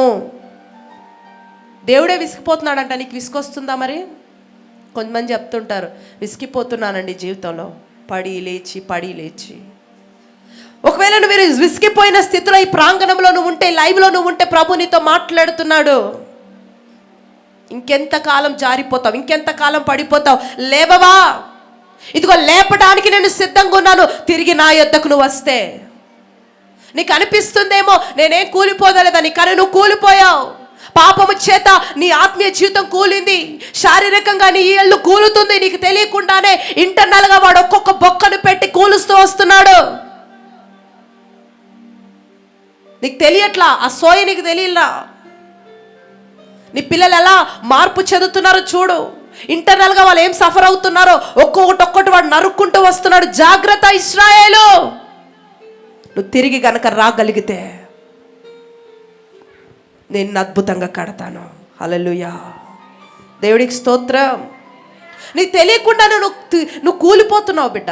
దేవుడే విసిగిపోతున్నాడంట. నీకు విసుకొస్తుందా? మరి కొంతమంది చెప్తుంటారు, విసిగిపోతున్నానండి జీవితంలో, పడి లేచి. ఒకవేళ నువ్వు విసిగిపోయిన స్థితిలో ఈ ప్రాంగణంలో నువ్వు ఉంటే, లైవ్లో నువ్వు ఉంటే, ప్రభు నీతో మాట్లాడుతున్నాడు. ఇంకెంతకాలం జారిపోతావు? ఇంకెంతకాలం పడిపోతావు? లేవవా? ఇదిగో లేపడానికి నేను సిద్ధంగా ఉన్నాను. తిరిగి నా యొద్దకు నువ్వు వస్తే. నీకు అనిపిస్తుందేమో నేనేం కూలిపోదలేదని, కానీ నువ్వు కూలిపోయావు. పాపము చేత నీ ఆత్మీయ జీవితం కూలింది, శారీరకంగా నీ ఇల్లు కూలుతుంది. నీకు తెలియకుండానే ఇంటర్నల్గా వాడు ఒక్కొక్క బొక్కను పెట్టి కూలుస్తూ వస్తున్నాడు. నీకు తెలియట్లా, ఆ సోయి నీకు తెలియలా. నీ పిల్లలు ఎలా మార్పు చెందుతున్నారో చూడు. ఇంటర్నల్గా వాళ్ళు ఏం సఫర్ అవుతున్నారో ఒక్కొక్కటి వాడు నరుక్కుంటూ వస్తున్నాడు. జాగ్రత్త ఇశ్రాయేలు, నువ్వు తిరిగి గనక రాగలిగితే నేను అద్భుతంగా కడతాను. హల్లెలూయా, దేవుడికి స్తోత్రం. నీకు తెలియకుండా నువ్వు కూలిపోతున్నావు బిడ్డ.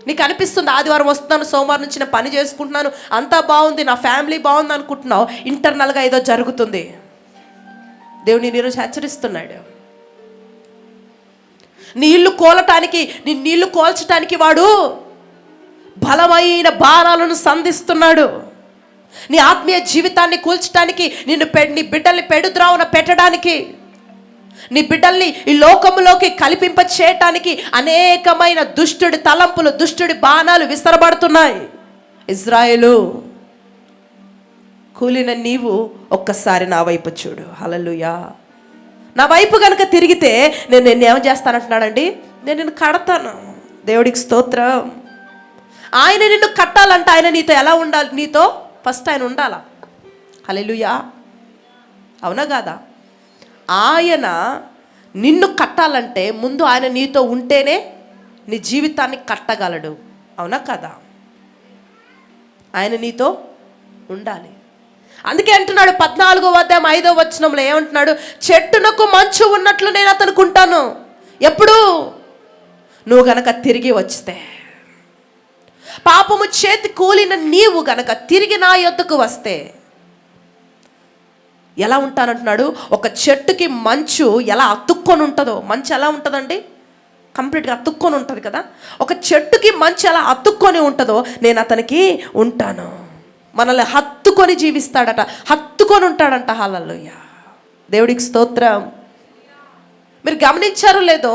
నీకు అనిపిస్తుంది ఆదివారం వస్తున్నాను, సోమవారం నుంచి నేను పని చేసుకుంటున్నాను, అంతా బాగుంది, నా ఫ్యామిలీ బాగుంది అనుకుంటున్నావు. ఇంటర్నల్గా ఏదో జరుగుతుంది. దేవుని ఈరోజు హెచ్చరిస్తున్నాడు. నీ ఇల్లు కోలటానికి, నీ నీళ్లు కోల్చటానికి వాడు బలమైన బాణాలను సంధిస్తున్నాడు. నీ ఆత్మీయ జీవితాన్ని కూల్చడానికి, నీ బిడ్డల్ని పెడుద్రావున పెట్టడానికి, నీ బిడ్డల్ని ఈ లోకంలోకి కల్పింప చేయటానికి అనేకమైన దుష్టుడి తలంపులు, దుష్టుడి బాణాలు విసరబడుతున్నాయి. ఇజ్రాయేలు, కూలిన నీవు ఒక్కసారి నా వైపు చూడు. హల్లెలూయా, నా వైపు కనుక తిరిగితే నేను ఏం చేస్తానంటున్నాడండి, నేను నిన్ను కడతాను. దేవుడికి స్తోత్రం. ఆయన నిన్ను కట్టాలంటే ఆయన నీతో ఎలా ఉండాలి? నీతో ఫస్ట్ ఆయన ఉండాలా? హల్లెలూయా, అవునా కాదా? ఆయన నిన్ను కట్టాలంటే ముందు ఆయన నీతో ఉంటేనే నీ జీవితాన్ని కట్టగలడు. అవునా కదా? ఆయన నీతో ఉండాలి. అందుకే అంటున్నాడు 14వ అధ్యాయం 5వ వచనంలో ఏమంటున్నాడు? చెట్టునకు మంచు ఉన్నట్లు నేను అతనికి ఉంటాను. ఎప్పుడు? నువ్వు గనక తిరిగి వస్తే. పాపము చేతి కూలిన నీవు గనక తిరిగి నా యొద్దకు వస్తే ఎలా ఉంటానంటున్నాడు? ఒక చెట్టుకి మంచు ఎలా అతుక్కొని ఉంటుందో, మంచు ఎలా ఉంటుందండి? కంప్లీట్గా అతుక్కొని ఉంటుంది కదా. ఒక చెట్టుకి మంచు ఎలా అతుక్కొని ఉంటుందో నేను అతనికి ఉంటాను. మనల్ని హత్తుకొని జీవిస్తాడట, హత్తుకొని ఉంటాడంట. హల్లెలూయా, దేవుడికి స్తోత్రం. మీరు గమనించారో లేదో,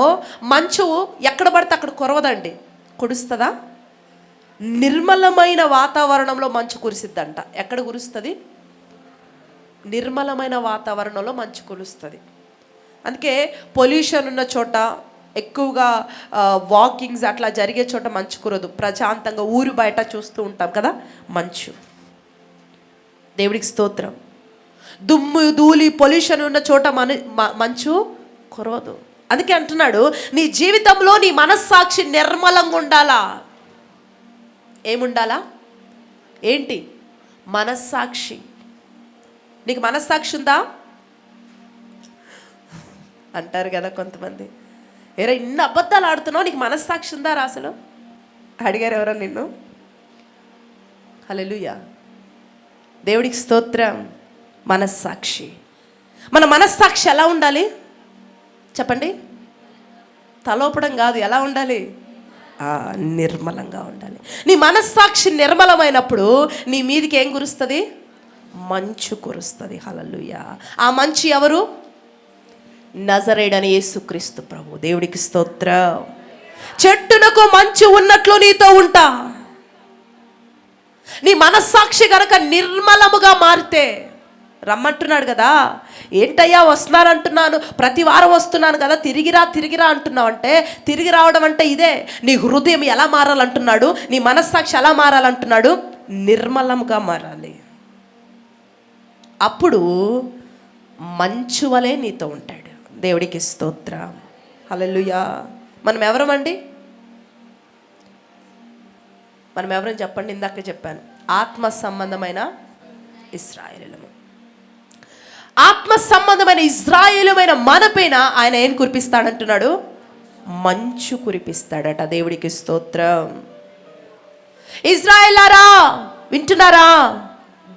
మంచు ఎక్కడ పడితే అక్కడ కురవదండి, కురుస్తుందా? నిర్మలమైన వాతావరణంలో మంచు కురిసిద్దంట. ఎక్కడ కురుస్తుంది? నిర్మలమైన వాతావరణంలో మంచు కురుస్తుంది. అందుకే పొల్యూషన్ ఉన్న చోట, ఎక్కువగా వాకింగ్స్ అట్లా జరిగే చోట మంచు కురదు. ప్రశాంతంగా ఊరు బయట చూస్తూ ఉంటాం కదా మంచు. దేవుడికి స్తోత్రం. దుమ్ము ధూళి పొల్యూషన్ ఉన్న చోట మంచు కురవదు. అందుకే అంటున్నాడు, నీ జీవితంలో నీ మనస్సాక్షి నిర్మలంగా ఉండాలా. ఏముండాలా? ఏంటి? మనస్సాక్షి. నీకు మనస్సాక్షి ఉందా అంటారు కదా కొంతమంది. ఏరా ఇన్ని అబద్ధాలు ఆడుతున్నావు, నీకు మనస్సాక్షి ఉందా రా అసలు? అడిగారు ఎవరో నిన్ను? హల్లెలూయా, దేవుడికి స్తోత్రం. మనస్సాక్షి. మన మనస్సాక్షి ఎలా ఉండాలి చెప్పండి? తలోపడం కాదు, ఎలా ఉండాలి? నిర్మలంగా ఉండాలి. నీ మనస్సాక్షి నిర్మలమైనప్పుడు నీ మీదికి ఏం కురుస్తుంది? మంచు కురుస్తుంది. హల్లెలూయా. ఆ మంచు ఎవరు? నజరేయుడైన యేసుక్రీస్తు ప్రభు. దేవుడికి స్తోత్రం. చెట్టునకు మంచు ఉన్నట్లు నీతో ఉంటా. నీ మనస్సాక్షి గనక నిర్మలముగా మారితే, రమ్మంటున్నాడు కదా. ఏంటయ్యా వస్తున్నానంటున్నాను, ప్రతి వారం వస్తున్నాను కదా, తిరిగిరా అంటున్నావు అంటే, తిరిగి రావడం అంటే ఇదే. నీ హృదయం ఎలా మారాలంటున్నాడు? నీ మనస్సాక్షి ఎలా మారాలంటున్నాడు? నిర్మలంగా మారాలి. అప్పుడు మంచు వలె నీతో ఉంటాడు. దేవుడికి స్తోత్రం. హల్లెలూయా. మనం ఎవరమండి? మనం ఎవరని చెప్పండి? ఇందాక చెప్పాను, ఆత్మ సంబంధమైన ఇశ్రాయేలుము. ఆత్మ సంబంధమైన ఇశ్రాయేలుమైన మన పైన ఆయన ఏం కురిపిస్తాడంటున్నాడు? మంచు కురిపిస్తాడట. దేవుడికి స్తోత్రం. ఇశ్రాయేలారా వింటున్నారా?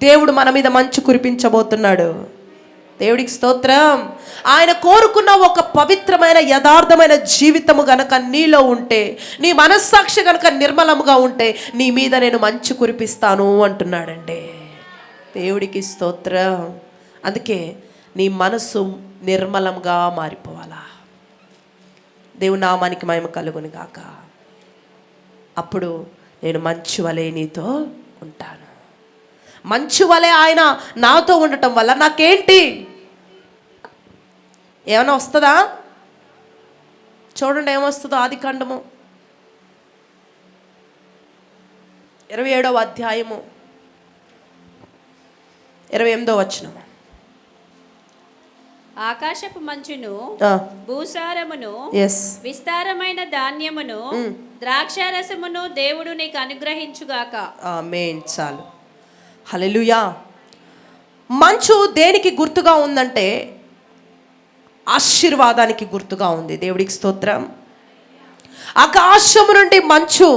దేవుడు మన మీద మంచు కురిపించబోతున్నాడు. దేవుడికి స్తోత్రం. ఆయన కోరుకున్న ఒక పవిత్రమైన యథార్థమైన జీవితము గనక నీలో ఉంటే, నీ మనస్సాక్షి గనక నిర్మలముగా ఉంటే, నీ మీద నేను మంచు కురిపిస్తాను అంటున్నాడండి. దేవుడికి స్తోత్రం. అందుకే నీ మనసు నిర్మలంగా మారిపోవాలా. దేవుని నామానికి మహిమ కలుగును గాక. అప్పుడు నేను మంచు వలె నీతో ఉంటాను. మంచు వలె ఆయన నాతో ఉండటం వల్ల నాకేంటి? ఏమైనా వస్తుందా? చూడండి ఏమొస్తుందో. ఆదికాండము 27వ అధ్యాయము 28వ వచనము. ఆకాశపు మంచును, భూసారమును, ఎస్, విస్తారమైన ధాన్యమును, ద్రాక్షారసమును దేవుడు నీకు అనుగ్రహించుగాక. ఆమేన్. చాలు. హల్లెలూయా. మంచు దేనికి గుర్తుగా ఉందంటే ఆశీర్వాదానికి గుర్తుగా ఉంది. దేవుడికి స్తోత్రం. ఆకాశము నుండి మంచు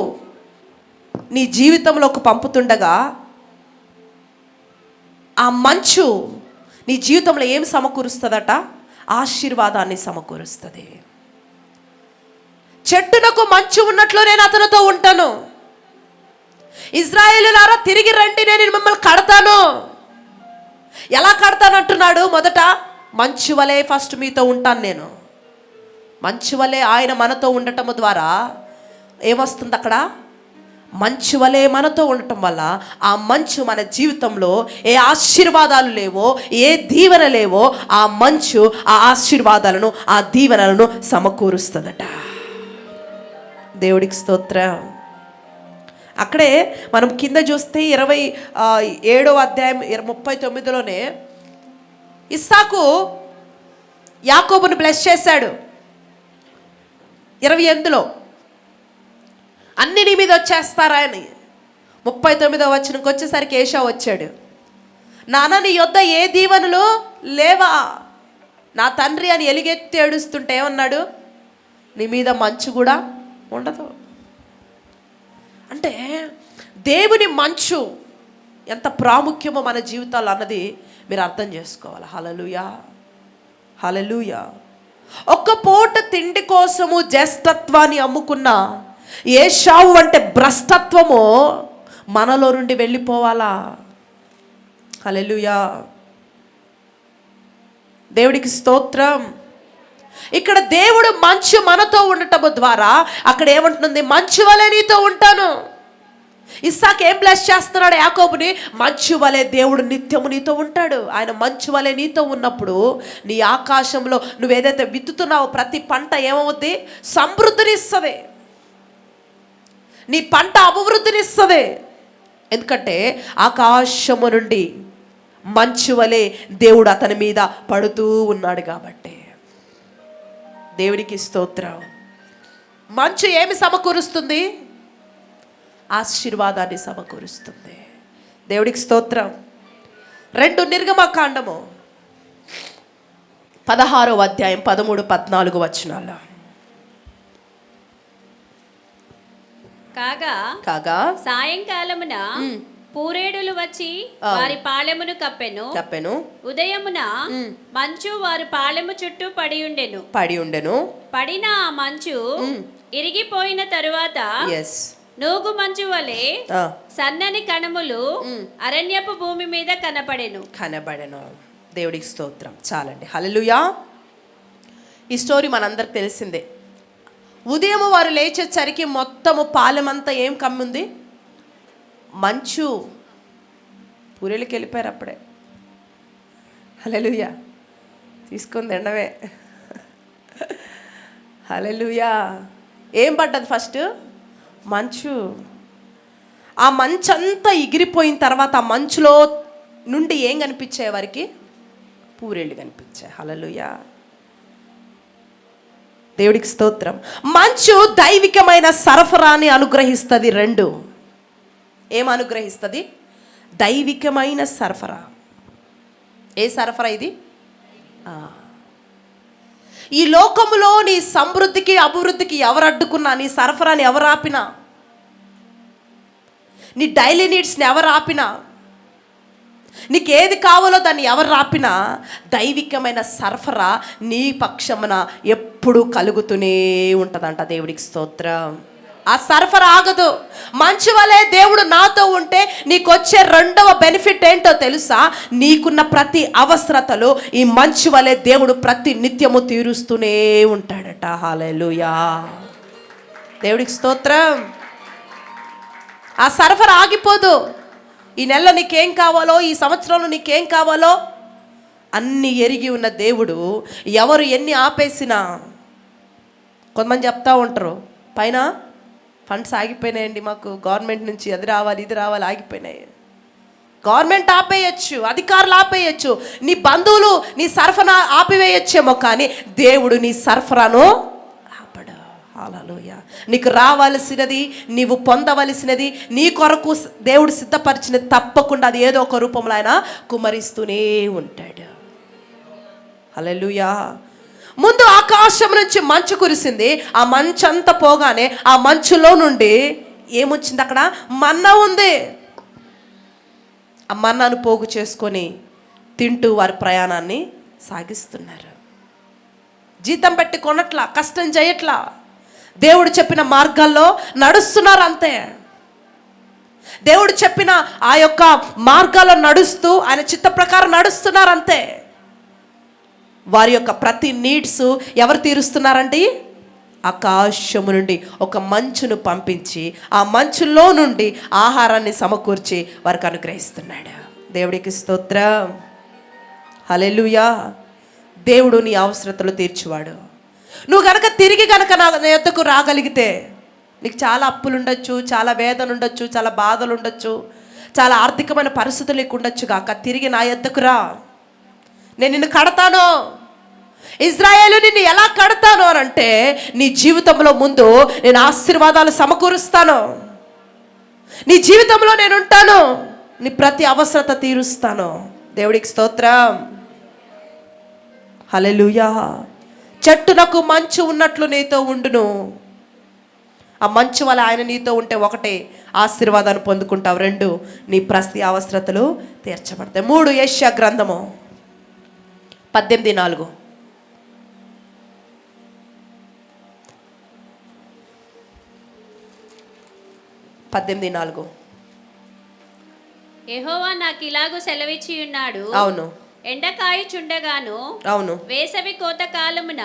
నీ జీవితంలోకి పంపుతుండగా ఆ మంచు నీ జీవితంలో ఏం సమకూరుస్తుందట? ఆశీర్వాదాన్ని సమకూరుస్తుంది. చెట్టునకు మంచు ఉన్నట్లు నేను అతనితో ఉంటాను. ఇశ్రాయేలులారా తిరిగి రండి, నేను మిమ్మల్ని కడతాను. ఎలా కడతానంటున్నాడు? మొదట మంచు వలె ఫస్ట్ మీతో ఉంటాను నేను. మంచు వలె ఆయన మనతో ఉండటం ద్వారా ఏమొస్తుంది అక్కడ? మంచు వలె మనతో ఉండటం వల్ల ఆ మంచు మన జీవితంలో ఏ ఆశీర్వాదాలు లేవో, ఏ దీవెన లేవో, ఆ మంచు ఆ ఆశీర్వాదాలను, ఆ దీవెనలను సమకూరుస్తుందట. దేవుడికి స్తోత్రం. అక్కడే మనం కింద చూస్తే 27వ అధ్యాయం 39లోనే ఇస్సాకు యాకోబును బ్లెస్ చేశాడు. 28లో అన్ని నీ మీద వచ్చేస్తారా అని. 39వ వచనంకి వచ్చేసరికి ఏషావు వచ్చాడు. నాన్న నీ యొద్ద ఏ దీవెనలు లేవా? నా తండ్రి అని ఎలుగెత్తి ఏడుస్తుంటే ఏమన్నాడు? నీ మీద మంచు కూడా ఉండదు. అంటే దేవుని మంచు ఎంత ప్రాముఖ్యమో మన జీవితాలు అన్నది మీరు అర్థం చేసుకోవాలి. హల్లెలూయా, హల్లెలూయా. ఒక్క పూట తిండి కోసము జ్యేష్ఠత్వాన్ని అమ్ముకున్న ఏషావు అంటే భ్రష్టత్వము మనలో నుండి వెళ్ళిపోవాలా. హల్లెలూయా, దేవుడికి స్తోత్రం. ఇక్కడ దేవుడు మంచు మనతో ఉండటం ద్వారా అక్కడ ఏమంటుంది? మంచు వలె నీతో ఉంటాను. ఇస్సాకు ఏం బ్లెస్ చేస్తున్నాడు? యాకోబుని మంచు వలె దేవుడు నిత్యము నీతో ఉంటాడు. ఆయన మంచు వలె నీతో ఉన్నప్పుడు నీ ఆకాశంలో నువ్వు ఏదైతే విత్తుతున్నావో ప్రతి పంట ఏమవుద్ది? సమృద్ధినిస్తుంది. నీ పంట అభివృద్ధినిస్తుంది. ఎందుకంటే ఆకాశము నుండి మంచు వలె దేవుడు అతని మీద పడుతూ ఉన్నాడు కాబట్టి. దేవుడికి స్తోత్రం. మంచు ఏమి సమకూరుస్తుంది? ఆశీర్వాదాన్ని సమకూరుస్తుంది. దేవుడికి స్తోత్రం. 2 నిర్గమకాండము 16వ అధ్యాయం 13-14 వచనాలు. కాగా సాయంకాలమున పూరేడులు వచ్చి వారి పాళెమును కప్పెను. ఉదయమున మంచు వారి పాళెము చుట్టూ పడి ఉండెను. పడిన ఆ మంచు ఇరిగిపోయిన తరువాత నూగు మంచు వలె సన్నని కణములు అరణ్యపు భూమి మీద కనబడెను. దేవుడికి స్తోత్రం. చాలండి. హల్లెలూయా. ఈ స్టోరీ మనందరికి తెలిసిందే. ఉదయం వారు లేచేసరికి మొత్తము పాలెమంతా ఏం కమ్ముంది? మంచు. పూరేళ్ళకి వెళ్ళిపోయారు అప్పుడే. హల్లెలూయా. తీసుకుంది ఎండవే. హల్లెలూయా. ఏం పడ్డది? ఫస్ట్ మంచు. ఆ మంచు అంతా ఎగిరిపోయిన తర్వాత ఆ మంచులో నుండి ఏం కనిపించాయి వారికి? పూరేళ్ళు కనిపించాయి. హల్లెలూయా, దేవుడికి స్తోత్రం. మంచు దైవికమైన సరఫరాని అనుగ్రహిస్తుంది. 2 ఏం అనుగ్రహిస్తుంది? దైవికమైన సరఫరా. ఏ సరఫరా ఇది? ఈ లోకములో నీ సమృద్ధికి అభివృద్ధికి ఎవరు అడ్డుకున్నా, నీ సరఫరాని ఎవరు ఆపినా, నీ డైలీ నీడ్స్ని ఎవరు ఆపినా, నీకు ఏది కావాలో దాన్ని ఎవరు ఆపినా దైవికమైన సరఫరా నీ పక్షమున ఎప్పుడు కలుగుతూనే ఉంటుందంట. దేవుడికి స్తోత్రం. ఆ సరఫరా ఆగదు. మంచు వలె దేవుడు నాతో ఉంటే నీకు వచ్చే 2వ బెనిఫిట్ ఏంటో తెలుసా? నీకున్న ప్రతి అవసరతలు ఈ మంచు వలె దేవుడు ప్రతి నిత్యము తీరుస్తూనే ఉంటాడట. హల్లెలూయా, దేవుడికి స్తోత్రం. ఆ సరఫరా ఆగిపోదు. ఈ నెలలో నీకేం కావాలో, ఈ సంవత్సరంలో నీకేం కావాలో అన్నీ ఎరిగి ఉన్న దేవుడు ఎవరు ఎన్ని ఆపేసినా, కొంతమంది చెప్తా ఉంటారు పైన ఫండ్స్ ఆగిపోయినాయండి, మాకు గవర్నమెంట్ నుంచి అది రావాలి ఇది రావాలి, ఆగిపోయినాయి. గవర్నమెంట్ ఆపేయచ్చు, అధికారులు ఆపేయచ్చు, నీ బంధువులు నీ సరఫరా ఆపివేయచ్చేమో, కానీ దేవుడు నీ సరఫరాను ఆపడు. హల్లెలూయా. నీకు రావాల్సినది, నీవు పొందవలసినది, నీ కొరకు దేవుడు సిద్ధపరిచినది తప్పకుండా అది ఏదో ఒక రూపంలో ఆయన కుమ్మరిస్తూనే ఉంటాడు. హల్లెలూయా. ముందు ఆకాశం నుంచి మంచు కురిసింది. ఆ మంచు అంతా పోగానే ఆ మంచులో నుండి ఏమొచ్చింది? అక్కడ మన్నా ఉంది. ఆ మన్నాను పోగు చేసుకొని తింటూ వారి ప్రయాణాన్ని సాగిస్తున్నారు. జీతం పెట్టి కొనట్లా, కష్టం చేయట్లా, దేవుడు చెప్పిన మార్గాల్లో నడుస్తున్నారు అంతే. దేవుడు చెప్పిన ఆ యొక్క మార్గాల్లో నడుస్తూ ఆయన చిత్త ప్రకారం నడుస్తున్నారు అంతే. వారి యొక్క ప్రతి నీడ్స్ ఎవరు తీరుస్తున్నారండి? ఆకాశము నుండి ఒక మంచును పంపించి ఆ మంచులో నుండి ఆహారాన్ని సమకూర్చి వారికి అనుగ్రహిస్తున్నాడు. దేవుడికి స్తోత్రం. హల్లెలూయా. దేవుడు నీ అవసరతలు తీర్చువాడు. నువ్వు కనుక తిరిగి కనుక నా యొద్దకు రాగలిగితే, నీకు చాలా అప్పులు ఉండొచ్చు, చాలా వేదన ఉండొచ్చు, చాలా బాధలు ఉండొచ్చు, చాలా ఆర్థికమైన పరిస్థితులు నీకు ఉండొచ్చు కాక, తిరిగి నా యొద్దకు రా, నేను నిన్ను కడతాను. ఇజ్రాయేలు నిన్ను ఎలా కడతాను అని అంటే, నీ జీవితంలో ముందు నేను ఆశీర్వాదాలు సమకూరుస్తాను, నీ జీవితంలో నేను ఉంటాను, నీ ప్రతి అవసరత తీరుస్తాను. దేవుడికి స్తోత్రం. హల్లెలూయా. చెట్టునకు మంచు ఉన్నట్లు నీతో ఉండును. ఆ మంచు వల్ల ఆయన నీతో ఉంటే, ఒకటే ఆశీర్వాదాన్ని పొందుకుంటావు, రెండు నీ ప్రతి అవసరతలు తీర్చబడతాయి. 3 యెషయా గ్రంథము 18:4. యెహోవా నాకు ఇలాగూ సెలవిచ్చి ఉన్నాడు. అవును. ఎండకాయుచుండగాను, అవును, వేసవి కోత కాలమున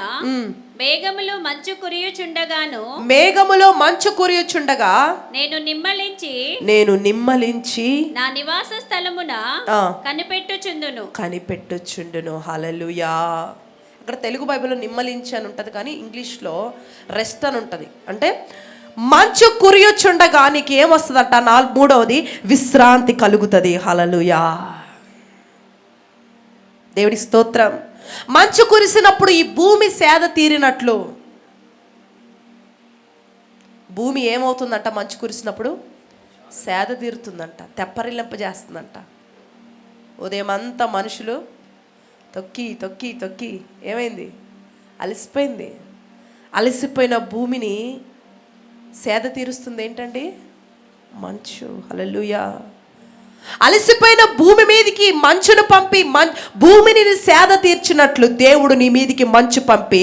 మేఘములు మంచు కురియుచుండగాను, మేఘములో మంచు కురియుచుండగా నేను నిమ్మలించి నా నివాస స్థలమున కనిపెట్టుచుండును. హల్లెలూయా. ఇక్కడ తెలుగు బైబిల్లో నిమ్మలించి అని ఉంటుంది, కానీ ఇంగ్లీష్లో రెస్ట్ అని ఉంటుంది. అంటే మంచు కురియుచుండగా నీకు ఏమొస్తుందట? 3వది విశ్రాంతి కలుగుతుంది. హల్లెలూయా. దేవుడి స్తోత్రం. మంచు కురిసినప్పుడు ఈ భూమి సేద తీరినట్లు, భూమి ఏమవుతుందంట? మంచు కురిసినప్పుడు సేద తీరుతుందంట, తెప్పరిల్లింపజేస్తుందంట. ఉదయం అంతా మనుషులు తొక్కి తొక్కి తొక్కి ఏమైంది? అలసిపోయింది. అలసిపోయిన భూమిని సేద తీరుస్తుంది ఏంటండి? మంచు. హల్లెలూయా. అలసిపోయిన భూమి మీదికి మంచును పంపి భూమిని సేద తీర్చినట్లు దేవుడు నీ మీదికి మంచు పంపి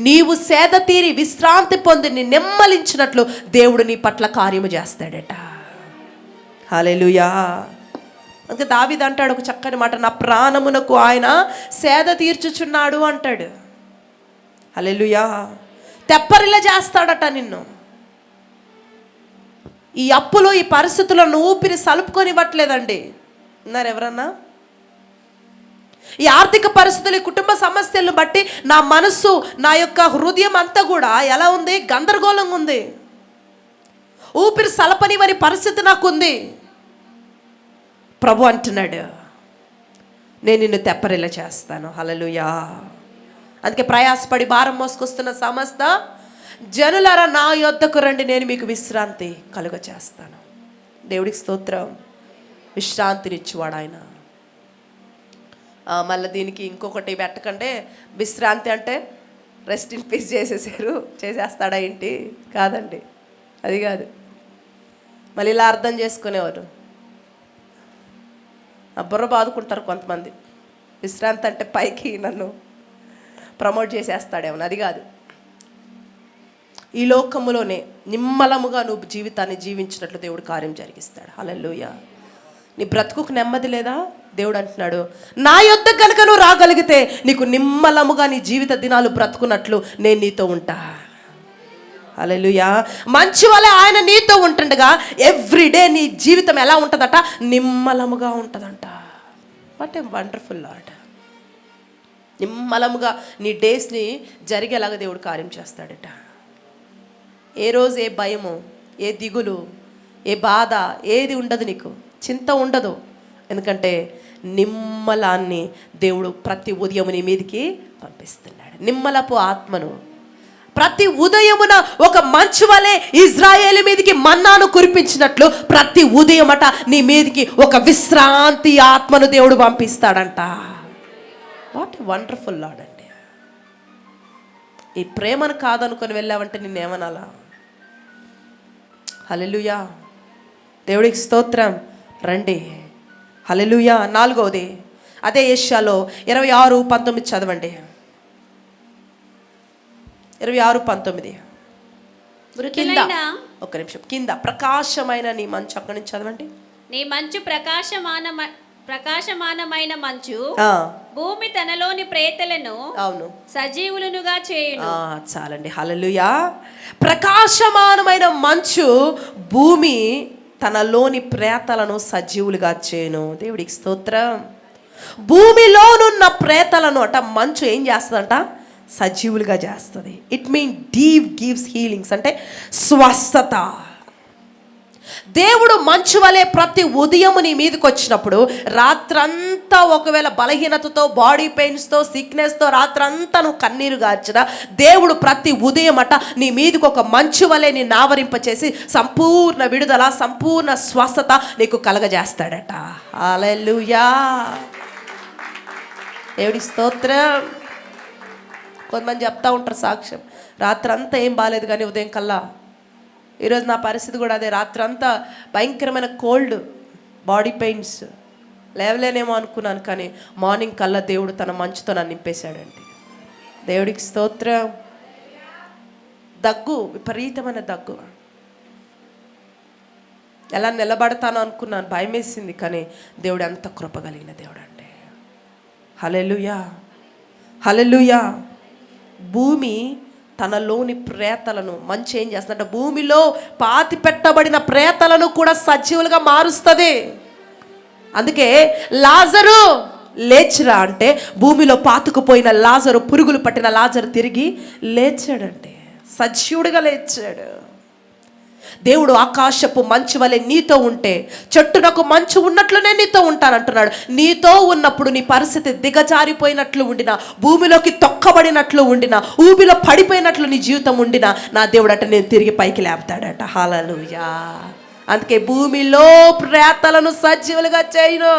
నీవు సేద తీరి విశ్రాంతి పొంది నెమ్మలించినట్లు దేవుడు నీ పట్ల కార్యము చేస్తాడట. హల్లెలూయా. అందుకే దావీదు అంటాడు ఒక చక్కని మాట, నా ప్రాణమునకు ఆయన సేద తీర్చుచున్నాడు అంటాడు. హల్లెలూయా. తెప్పరిల్ల చేస్తాడట నిన్ను. ఈ అప్పులు, ఈ పరిస్థితులను ఊపిరి సలుపుకొనివ్వట్లేదండి. ఉన్నారు ఎవరన్నా? ఈ ఆర్థిక పరిస్థితులు, ఈ కుటుంబ సమస్యలను బట్టి నా మనస్సు, నా యొక్క హృదయం అంతా కూడా ఎలా ఉంది? గందరగోళంగా ఉంది. ఊపిరి సలపనివని పరిస్థితి నాకు ఉంది. ప్రభు అంటున్నాడు, నేను నిన్ను తెప్పరిల్ల చేస్తాను. హల్లెలూయా. అందుకే ప్రయాసపడి భారం మోసుకొస్తున్న సమస్త జనులారా నా యొద్దకు రండి, నేను మీకు విశ్రాంతి కలుగ చేస్తాను. దేవుడికి స్తోత్రం. విశ్రాంతినిచ్చేవాడు ఆయన. మళ్ళీ దీనికి ఇంకొకటి పెట్టకంటే, విశ్రాంతి అంటే రెస్ట్ ఇన్ పీస్ చేసేస్తాడా ఏంటి? కాదండి, అది కాదు. మళ్ళీ ఇలా అర్థం చేసుకునేవారు, బుర్ర బాదుకుంటారు కొంతమంది. విశ్రాంతి అంటే పైకి నన్ను ప్రమోట్ చేసేస్తాడేమో, అది కాదు. ఈ లోకములోనే నిమ్మలముగా నువ్వు జీవితాన్ని జీవించినట్లు దేవుడు కార్యం జరిగిస్తాడు. హల్లెలూయా. నీ బ్రతుకుకు నెమ్మది లేదా? దేవుడు అంటున్నాడు, నా యొద్ద కనుక నువ్వు రాగలిగితే నీకు నిమ్మలముగా నీ జీవిత దినాలు బ్రతుకున్నట్లు నేను నీతో ఉంటా. హల్లెలూయా. మంచి వలె ఆయన నీతో ఉంటుండగా ఎవ్రీడే నీ జీవితం ఎలా ఉంటుందట? నిమ్మలముగా ఉంటుందంట. What a wonderful Lord. నిమ్మలముగా నీ డేస్ని జరిగేలాగా దేవుడు కార్యం చేస్తాడట. ఏ రోజు ఏ భయము, ఏ దిగులు, ఏ బాధ ఏది ఉండదు, నీకు చింత ఉండదు. ఎందుకంటే నిమ్మలాన్ని దేవుడు ప్రతి ఉదయం నీ మీదకి పంపిస్తున్నాడు. నిమ్మలపు ఆత్మను ప్రతి ఉదయమున ఒక మంచు వలె ఇజ్రాయేలు మీదకి మన్నాను కురిపించినట్లు ప్రతి ఉదయమట నీ మీదకి ఒక విశ్రాంతి ఆత్మను దేవుడు పంపిస్తాడంట. వాట్ ఎ వండర్ఫుల్ లార్డ్ అండి. ఈ ప్రేమను కాదనుకొని వెళ్ళావంటే నిన్నేమనాలా? హల్లెలూయా, దేవుడికి స్తోత్రం. రండి, హల్లెలూయా. 4వది అదే యెషయాలో 26:19 చదవండి. 26:19 కింద, ఒక నిమిషం, కింద ప్రకాశమైన నీ మంచు, అక్కడి నుంచి చదవండి. నీ మంచు ప్రకాశమానమైన మంచు భూమి తనలోని ప్రేతలను అవును సజీవులనుగా చేయును. చాలండి, హల్లెలూయా. ప్రకాశమానమైన మంచు భూమి తనలోని ప్రేతలను సజీవులుగా చేయును. దేవుడికి స్తోత్రం. భూమిలోనున్న ప్రేతలను అట మంచు ఏం చేస్తుందంట? సజీవులుగా చేస్తుంది. It mean deep gives healings, అంటే స్వస్థత. దేవుడు మంచు వలె ప్రతి ఉదయం నీ మీదకి వచ్చినప్పుడు రాత్రంతా ఒకవేళ బలహీనతతో, బాడీ పెయిన్స్తో, సిక్నెస్తో రాత్రంతా నువ్వు కన్నీరు గార్చిన దేవుడు ప్రతి ఉదయం అట నీ మీదకి ఒక మంచు వలె నీ నావరింపచేసి సంపూర్ణ విడుదల, సంపూర్ణ స్వస్థత నీకు కలగజేస్తాడట. హల్లెలూయా, దేవుడి స్తోత్రం. కొంతమంది చెప్తా ఉంటారు సాక్ష్యం, రాత్రంతా ఏం బాగాలేదు కానీ ఉదయం కల్లా, ఈరోజు నా పరిస్థితి కూడా అదే. రాత్రంతా భయంకరమైన కోల్డ్, బాడీ పెయిన్స్, లేవలేనేమో అనుకున్నాను కానీ మార్నింగ్ కల్లా దేవుడు తన మంచుతో నన్ను నింపేశాడండి. దేవుడికి స్తోత్రం. దగ్గు, విపరీతమైన దగ్గు, ఎలా నిలబడతాను అనుకున్నాను, భయం వేసింది. కానీ దేవుడు అంత కృపగలిగిన దేవుడు అండి. హల్లెలూయా, హల్లెలూయా. భూమి తనలోని ప్రేతలను, మంచి ఏం చేస్తుందంటే భూమిలో పాతి పెట్టబడిన ప్రేతలను కూడా సజీవులుగా మారుస్తుంది. అందుకే లాజరు లేచిరా అంటే భూమిలో పాతుకుపోయిన లాజరు, పురుగులు పట్టిన లాజరు తిరిగి లేచాడంటే, సజీవుడిగా లేచాడు. దేవుడు ఆకాశపు మంచు వలె నీతో ఉంటే, చెట్టునకు మంచు ఉన్నట్లునే నీతో ఉంటానంటున్నాడు. నీతో ఉన్నప్పుడు నీ పరిస్థితి దిగజారిపోయినట్లు ఉండినా, భూమిలోకి తొక్కబడినట్లు ఉండినా, ఊబిలో పడిపోయినట్లు నీ జీవితం ఉండినా, నా దేవుడు అట నేను తిరిగి పైకి లేపుతాడట. హల్లెలూయా. అందుకే భూమిలో ప్రేతలను సజీవులుగా చేయను.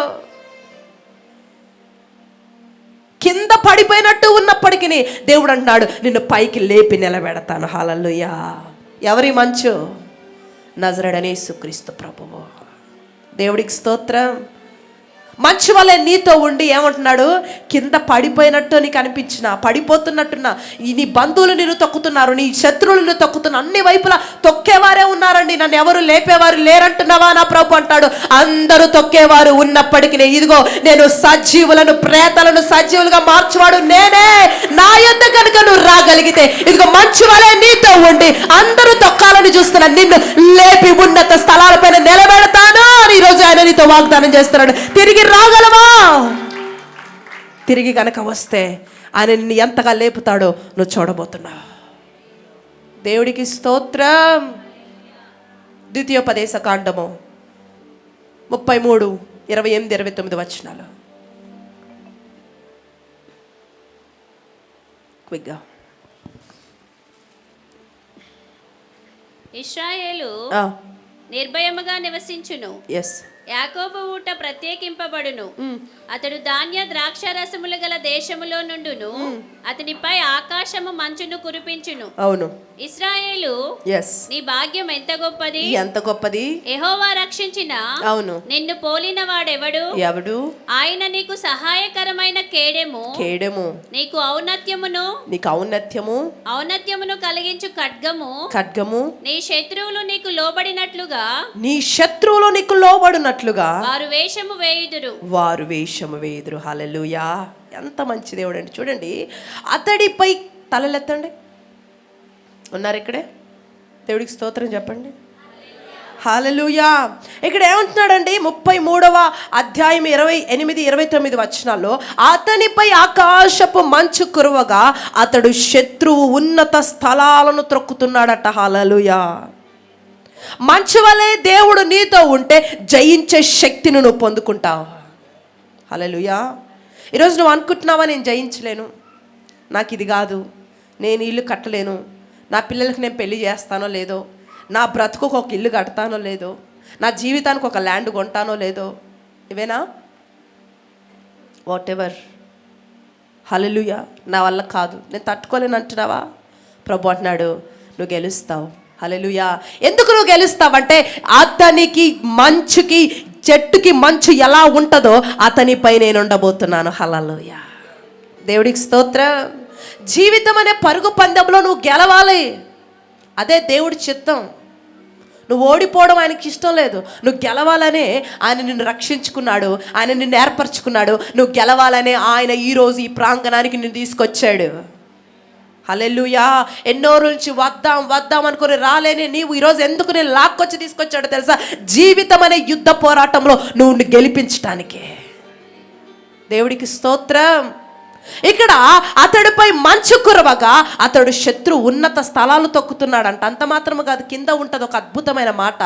కింద పడిపోయినట్టు ఉన్నప్పటికీ దేవుడు అంటున్నాడు నిన్ను పైకి లేపి నిలబెడతాను. హల్లెలూయా. ఎవరి మంచు? నజరేయుడైన యేసుక్రీస్తు ప్రభువు. దేవుడికి స్తోత్రం. మంచు వలె నీతో ఉండి ఏమంటున్నాడు? కింద పడిపోయినట్టు నీకు అనిపించిన, పడిపోతున్నట్టున్నా, నీ బంధువులు నిన్ను తొక్కుతున్నారు, నీ శత్రువులు నిన్ను తొక్కుతున్నారు, అన్ని వైపులా తొక్కేవారే ఉన్నారండి, నన్ను ఎవరు లేపేవారు లేరంటున్నావా నా ప్రభు అంటాడు. అందరూ తొక్కేవారు ఉన్నప్పటికీ ఇదిగో నేను సజీవులను, ప్రేతలను సజీవులుగా మార్చువాడు నేనే. నా యొద్ద కనుక నువ్వు రాగలిగితే ఇదిగో మంచు వలె నీతో ఉండి అందరూ తొక్కాలని చూస్తున్నా, నిన్ను లేపి ఉన్నత స్థలాలపైన నిలబెడతాను అని ఈరోజు ఆయన నీతో వాగ్దానం చేస్తున్నాడు. తిరిగి రాగలవా? తిరిగి కనుక వస్తే ఆయన నిన్ను ఎంతగా లేపుతాడో నువ్వు చూడబోతున్నావు. దేవుడికి స్తోత్రం. ద్వితీయోపదేశకాండము 33, 28, 29 వచనాలు క్విక్గా. ఇశ్రాయేలు నిర్భయముగా నివసించును. యాకోబు ఊట ప్రత్యేకింపబడును. అతడు ధాన్య ద్రాక్ష రసములు గల దేశములో నుండును. అతనిపై ఆకాశము మంచును కురిపించును. అవును. ఇశ్రాయేలు నీ భాగ్యం ఎంత గొప్పది, ఎంత గొప్పది. యెహోవా రక్షించిన అవును నిన్ను పోలిన వాడెవడు? ఎవడు? ఆయన నీకు సహాయకరమైన కేడెము, కేడెము, నీకు ఔన్నత్యమును, నీకు ఔన్నత్యమును కలిగించు ఖడ్గము, ఖడ్గము. నీ శత్రువులు నీకు లోబడినట్లుగా, నీ శత్రువులు నీకు లోబడినట్లుగా వారు వేషము వేయుదురు. హల్లెలూయా. ఎంత మంచి దేవుడు అండి. చూడండి, అతడిపై తలలెత్తండి. ఉన్నారు ఇక్కడే? దేవుడికి స్తోత్రం చెప్పండి. హల్లెలూయా. ఇక్కడ ఏమంటున్నాడండి? 33వ అధ్యాయం 28, 29 వచనాల్లో అతనిపై ఆకాశపు మంచు కురవగా అతడు శత్రువు ఉన్నత స్థలాలను త్రొక్కుతున్నాడట. హల్లెలూయా. మంచు వలె దేవుడు నీతో ఉంటే జయించే శక్తిని నువ్వు పొందుకుంటావు. హల్లెలూయా. ఈరోజు నువ్వు అనుకుంటున్నావా, నేను జయించలేను, నాకు ఇది కాదు, నేను ఇల్లు కట్టలేను, నా పిల్లలకి నేను పెళ్లి చేస్తానో లేదో, నా బ్రతుకుకు ఒక ఇల్లు కడతానో లేదో, నా జీవితానికి ఒక ల్యాండ్ కొంటానో లేదో, ఇవేనా? Whatever. హల్లెలూయా. నా వల్ల కాదు, నేను తట్టుకోలేను అంటున్నావా? ప్రభు అంటున్నాడు, నువ్వు గెలుస్తావు. హల్లెలూయా. ఎందుకు నువ్వు గెలుస్తావంటే అతనికి మంచుకి, చెట్టుకి మంచు ఎలా ఉంటుందో అతనిపై నేను ఉండబోతున్నాను. హల్లెలూయా. దేవుడికి స్తోత్రం. జీవితం అనే పరుగు పందెంలో నువ్వు గెలవాలి. అదే దేవుడి చిత్తం. నువ్వు ఓడిపోవడం ఆయనకి ఇష్టం లేదు. నువ్వు గెలవాలనే ఆయన నిన్ను రక్షించుకున్నాడు, ఆయన నిన్ను ఏర్పరచుకున్నాడు. నువ్వు గెలవాలనే ఆయన ఈరోజు ఈ ప్రాంగణానికి నిన్ను తీసుకొచ్చాడు. హల్లెలూయా. ఎన్నో రోజుల నుంచి వద్దాం అనుకుని రాలేని నీవు ఈరోజు ఎందుకు నేను లాక్కొచ్చి తీసుకొచ్చాడో తెలుసా? జీవితం అనే యుద్ధ పోరాటంలో నువ్వు గెలిపించటానికే. దేవుడికి స్తోత్రం. ఇక్కడ అతడిపై మంచు కురవగా అతడు శత్రు ఉన్నత స్థలాలు తొక్కుతున్నాడంట. అంత మాత్రము కాదు, కింద ఉంటుంది ఒక అద్భుతమైన మాట.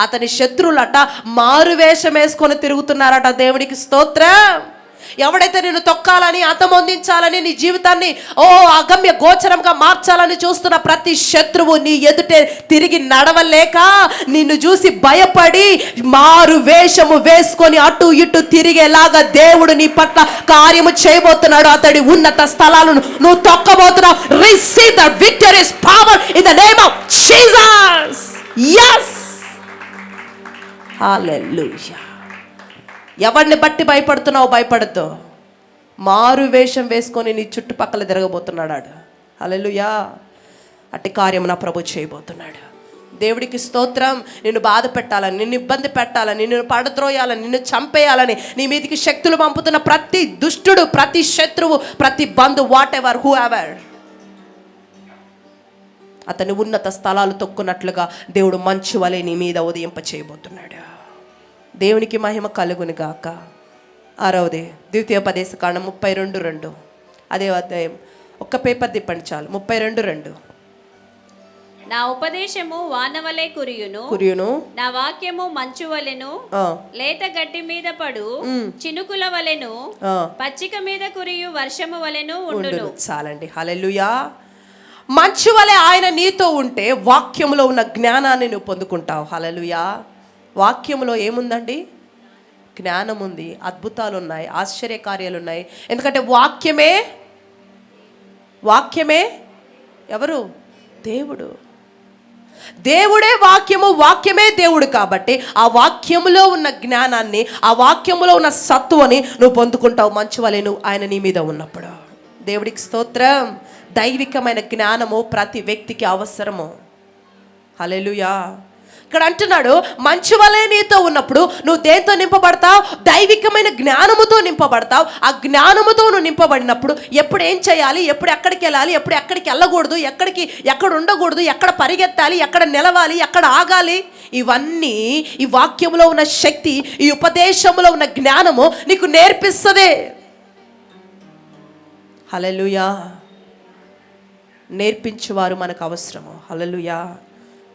అతని శత్రువులట మారువేషం వేసుకొని తిరుగుతున్నారట. దేవుడికి స్తోత్రం. ఎవడైతే నిన్ను తొక్కాలని, అంతమొందించాలని, నీ జీవితాన్ని అగమ్య గోచరంగా మార్చాలని చూస్తున్న ప్రతి శత్రువు నీ ఎదుటే తిరిగి నడవలేక నిన్ను చూసి భయపడి మారు వేషము వేసుకొని అటు ఇటు తిరిగేలాగా దేవుడు నీ పట్ల కార్యము చేయబోతున్నాడు. అతడి ఉన్నత స్థలాలను నువ్వు తొక్కబోతున్నావు. Receive the victories power in the name of Jesus. yes. Hallelujah. ఎవరిని బట్టి భయపడుతున్నావు? భయపడద్దు. మారు వేషం వేసుకొని నీ చుట్టుపక్కల తిరగబోతున్నాడు. హల్లెలూయా. అట్టి కార్యం నా ప్రభు చేయబోతున్నాడు. దేవుడికి స్తోత్రం. నిన్ను బాధ పెట్టాలని, నిన్ను ఇబ్బంది పెట్టాలని, నిన్ను పడద్రోయాలని, నిన్ను చంపేయాలని నీ మీదికి శక్తులు పంపుతున్న ప్రతి దుష్టుడు, ప్రతి శత్రువు, ప్రతి బంధు, వాట్ ఎవర్, హూ ఎవర్, అతని ఉన్నత స్థలాలు తొక్కున్నట్లుగా దేవుడు మంచు వలె నీ మీద ఉదయింప చేయబోతున్నాడు. దేవునికి మహిమ కలుగును గాక. 6వది ద్వితీయోపదేశకాండం 32:2. అదే అధ్యాయం. ఒక్క పేపర్ తిప్పండి చాలు. 32:2. నా ఉపదేశము వానవలే కురియును, నా వాక్యము మంచు వలెను, లేత గడ్డి మీద పడు చినుకుల వలెను, పచ్చిక మీద కురియు వర్షము వలెను ఉండును. చాలండి. హల్లెలూయా. మంచు వలె ఆయన నీతో ఉంటే వాక్యములో ఉన్న జ్ఞానాన్ని నువ్వు పొందుకుంటావు. హల్లెలూయా. వాక్యములో ఏముందండి? జ్ఞానం ఉంది, అద్భుతాలు ఉన్నాయి, ఆశ్చర్యకార్యాలు ఉన్నాయి. ఎందుకంటే వాక్యమే ఎవరు? దేవుడు. దేవుడే వాక్యము, వాక్యమే దేవుడు. కాబట్టి ఆ వాక్యములో ఉన్న జ్ఞానాన్ని, ఆ వాక్యములో ఉన్న సత్తువని నువ్వు పొందుకుంటావు. మంచు వలె నువ్వు ఆయన నీ మీద ఉన్నప్పుడు. దేవుడికి స్తోత్రం. దైవికమైన జ్ఞానము ప్రతి వ్యక్తికి అవసరము. హల్లెలూయా. ఇక్కడ అంటున్నాడు, మంచు వలె నీతో ఉన్నప్పుడు నువ్వు దేంతో నింపబడతావు? దైవికమైన జ్ఞానముతో నింపబడతావు. ఆ జ్ఞానముతో నువ్వు నింపబడినప్పుడు ఎప్పుడు ఏం చేయాలి, ఎప్పుడు ఎక్కడికి వెళ్ళాలి, ఎప్పుడు ఎక్కడికి వెళ్ళకూడదు, ఎక్కడ ఉండకూడదు, ఎక్కడ పరిగెత్తాలి, ఎక్కడ నిలవాలి, ఎక్కడ ఆగాలి, ఇవన్నీ ఈ వాక్యంలో ఉన్న శక్తి, ఈ ఉపదేశంలో ఉన్న జ్ఞానము నీకు నేర్పిస్తుంది. హల్లెలూయా. నేర్పించేవారు మనకు అవసరము. హల్లెలూయా.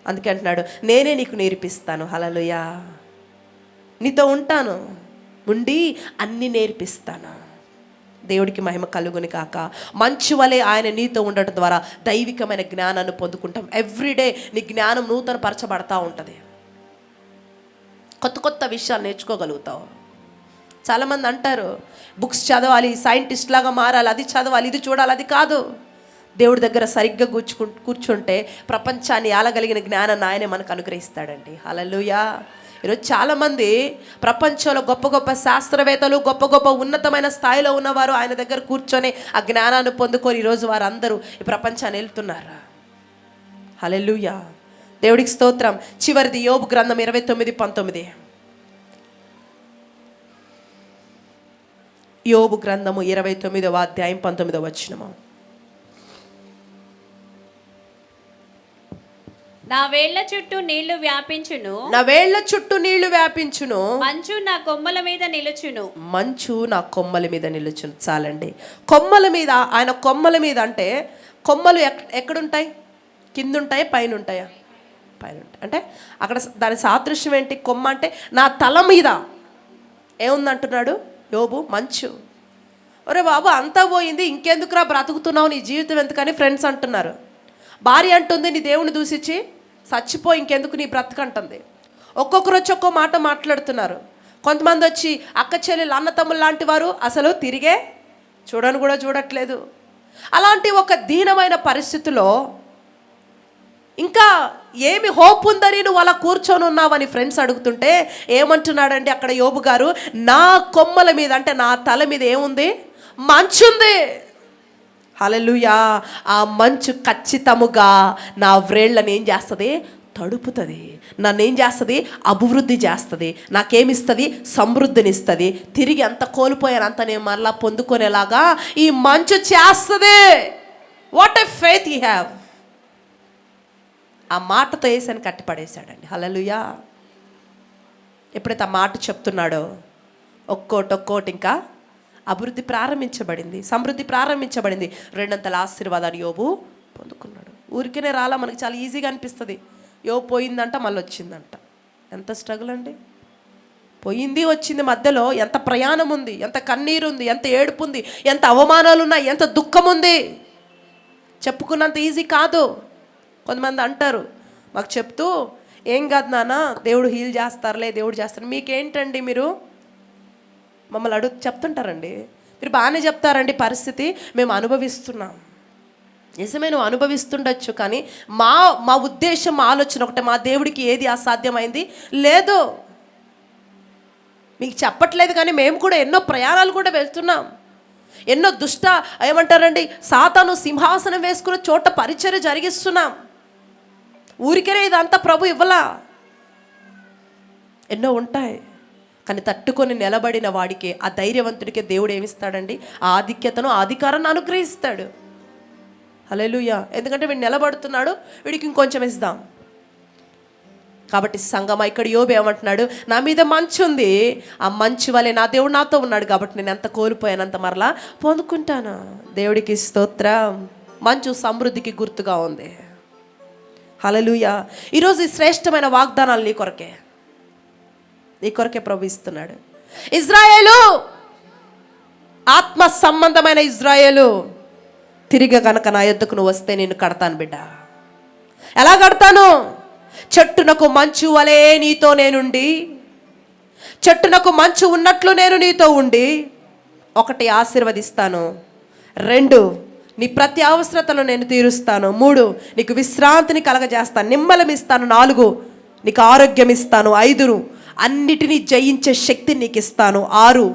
అందుకే అంటున్నాడు, నేనే నీకు నేర్పిస్తాను. హల్లెలూయా. నీతో ఉంటాను, ఉండి అన్ని నేర్పిస్తాను. దేవుడికి మహిమ కలుగుని కాక. మంచు వలె ఆయన నీతో ఉండటం ద్వారా దైవికమైన జ్ఞానాన్ని పొందుకుంటాం. ఎవ్రీడే నీ జ్ఞానం నూతన పరచబడతా ఉంటుంది. కొత్త కొత్త విషయాలు నేర్చుకోగలుగుతావు. చాలామంది అంటారు, బుక్స్ చదవాలి, సైంటిస్ట్ లాగా మారాలి, అది చదవాలి, ఇది చూడాలి. అది కాదు. దేవుడి దగ్గర సరిగ్గా కూర్చుంటే ప్రపంచాన్ని ఆలగలిగిన జ్ఞానాన్ని ఆయనే మనకు అనుగ్రహిస్తాడండి. హల్లెలూయా. ఈరోజు చాలామంది ప్రపంచంలో గొప్ప గొప్ప శాస్త్రవేత్తలు, గొప్ప గొప్ప ఉన్నతమైన స్థాయిలో ఉన్నవారు ఆయన దగ్గర కూర్చొని ఆ జ్ఞానాన్ని పొందుకొని ఈరోజు వారందరూ ఈ ప్రపంచాన్ని వెళ్తున్నారు. హల్లెలూయా. దేవుడికి స్తోత్రం. చివరిది యోబు గ్రంథం 29:19. యోబు గ్రంథము 29వ అధ్యాయం 19వ వచనము. నా వేళ్ల చుట్టూ నీళ్లు వ్యాపించును, నా వేళ్ల చుట్టూ నీళ్లు వ్యాపించును, మంచు నా కొమ్మల మీద నిలుచును, మంచు నా కొమ్మల మీద నిలుచును. చాలండి. కొమ్మల మీద, ఆయన కొమ్మల మీద అంటే కొమ్మలు ఎక్కడుంటాయి? కింద ఉంటాయా, పైన ఉంటాయా? పైన ఉంటాయి. అంటే అక్కడ దాని సాదృశ్యం ఏంటి? కొమ్మ అంటే నా తల మీద ఏముందంటున్నాడు? యోబు మంచు. ఒరే బాబు అంతా పోయింది, ఇంకెందుకురా బ్రతుకుతున్నావు, నీ జీవితం ఎందుకని ఫ్రెండ్స్ అంటున్నారు. భార్య అంటుంది నీ దేవుని దూషించి చచ్చిపో, ఇంకెందుకు నీ బ్రతకంటుంది. ఒక్కొక్కరు వచ్చి ఒక్కో మాట మాట్లాడుతున్నారు. కొంతమంది వచ్చి అక్క చెల్లెలు అన్న తమ్ముళ్ళు లాంటి వారు అసలు తిరిగే చూడను కూడా చూడట్లేదు. అలాంటి ఒక దీనమైన పరిస్థితిలో ఇంకా ఏమి హోప్ ఉందని నువ్వు అలా కూర్చొని ఉన్నావని ఫ్రెండ్స్ అడుగుతుంటే ఏమంటున్నాడండి అక్కడ యోబు గారు, నా కొమ్మల మీద అంటే నా తల మీద ఏముంది, మంచుంది. హల్లెలూయా. ఆ మంచు ఖచ్చితముగా నా వ్రేళ్ళని ఏం చేస్తుంది, తడుపుతుంది. నన్ను ఏం చేస్తుంది, అభివృద్ధి చేస్తుంది. నాకేమిస్తుంది, సమృద్ధినిస్తుంది. తిరిగి అంత కోల్పోయాను అంత నేను మళ్ళా పొందుకునేలాగా ఈ మంచు చేస్తుంది. What a faith you have. ఆ మాటతో వేసాను కట్టిపడేశాడండి. హల్లెలూయా. ఎప్పుడైతే ఆ మాట చెప్తున్నాడో ఒక్కోటి ఇంకా అభివృద్ధి ప్రారంభించబడింది, సమృద్ధి ప్రారంభించబడింది. 200 ఆశీర్వాదాలు యోబు పొందుకున్నాడు. ఊరికేనే రాలా, మనకి చాలా ఈజీగా అనిపిస్తుంది. యోబు పోయిందంట మళ్ళీ వచ్చిందంట. ఎంత స్ట్రగుల్ అండి. పోయింది వచ్చింది, మధ్యలో ఎంత ప్రయాణం ఉంది, ఎంత కన్నీరు ఉంది, ఎంత ఏడుపు ఉంది, ఎంత అవమానాలు ఉన్నాయి, ఎంత దుఃఖం ఉంది. చెప్పుకున్నంత ఈజీ కాదు. కొంతమంది అంటారు మాకు చెప్తూ, ఏం కాదు నాన్న దేవుడు హీల్ చేస్తారులే, దేవుడు చేస్తారు. మీకేంటండి, మీరు మమ్మల్ని చెప్తుంటారండి. మీరు బాగానే చెప్తారండి పరిస్థితి, మేము అనుభవిస్తున్నాం. నిజమే, నువ్వు అనుభవిస్తుండొచ్చు, కానీ మా ఉద్దేశం, మా ఆలోచన ఒకటే, మా దేవుడికి ఏది అసాధ్యమైంది లేదు. మీకు చెప్పట్లేదు కానీ మేము కూడా ఎన్నో ప్రయాణాలు కూడా వెళ్తున్నాం. ఎన్నో ఏమంటారండి, సాతాను సింహాసనం వేసుకున్న చోట పరిచర్య జరిగిస్తున్నాం. ఊరికేనే ఇదంతా ప్రభు ఇవ్వలా, ఎన్నో ఉంటాయి. కానీ తట్టుకొని నిలబడిన వాడికి, ఆ ధైర్యవంతుడికి దేవుడు ఏమిస్తాడండి, ఆ ఆధిక్యతను, అధికారాన్ని అనుగ్రహిస్తాడు. హల్లెలూయా. ఎందుకంటే వీడు నిలబడుతున్నాడు, వీడికి ఇంకొంచెం ఇద్దాం. కాబట్టి సంగమా, ఇక్కడ యోబు ఏమంటున్నాడు, నా మీద మంచు ఉంది, ఆ మంచు వలె నా దేవుడు నాతో ఉన్నాడు కాబట్టి నేను ఎంత కోల్పోయానంత మరలా పొందుకుంటాను. దేవుడికి స్తోత్రం. మంచు సమృద్ధికి గుర్తుగా ఉంది. హల్లెలూయా. ఈరోజు ఈ శ్రేష్టమైన వాగ్దానాలు నీ కొరకే ప్రభు ఇస్తున్నాడు. ఇజ్రాయేలు, ఆత్మ సంబంధమైన ఇజ్రాయేలు, తిరిగి కనుక నా యొద్దకు నువ్వు వస్తే నేను కడతాను బిడ్డ. ఎలా కడతాను? చెట్టునకు మంచు వలె నీతో నేనుండి, చెట్టునకు మంచు ఉన్నట్లు నేను నీతో ఉండి, 1 ఆశీర్వదిస్తాను, 2 నీ ప్రతి అవసరతను నేను తీరుస్తాను, 3 నీకు విశ్రాంతిని కలగజేస్తాను, నిమ్మలం ఇస్తాను, 4 నీకు ఆరోగ్యం ఇస్తాను, 5 అన్నిటినీ జయించే శక్తిని నీకు ఇస్తాను, 6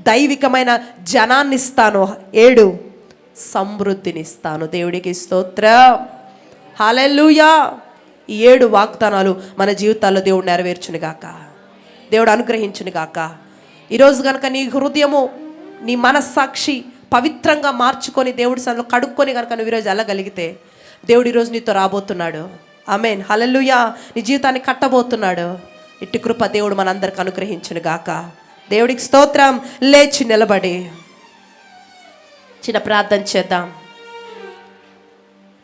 దైవికమైన జనాన్ని ఇస్తాను, 7 సమృద్ధినిస్తాను. దేవుడికి స్తోత్రం. హల్లెలూయా. ఈ 7 వాగ్దానాలు మన జీవితాల్లో దేవుడు నెరవేర్చునుగాక, దేవుడు అనుగ్రహించునుగాక. ఈరోజు కనుక నీ హృదయము, నీ మనస్సాక్షి పవిత్రంగా మార్చుకొని దేవుడి సన్నిధిలో కడుక్కొని కనుక నువ్వు ఈరోజు వెళ్ళగలిగితే, దేవుడు ఈరోజు నీతో రాబోతున్నాడు. ఆమేన్. హల్లెలూయా. నీ జీవితాన్ని కట్టబోతున్నాడు. ఇట్టి కృప దేవుడు మనందరికి అనుగ్రహించునుగాక. దేవుడికి స్తోత్రం. లేచి నిలబడి చిన్న ప్రార్థన చేద్దాం.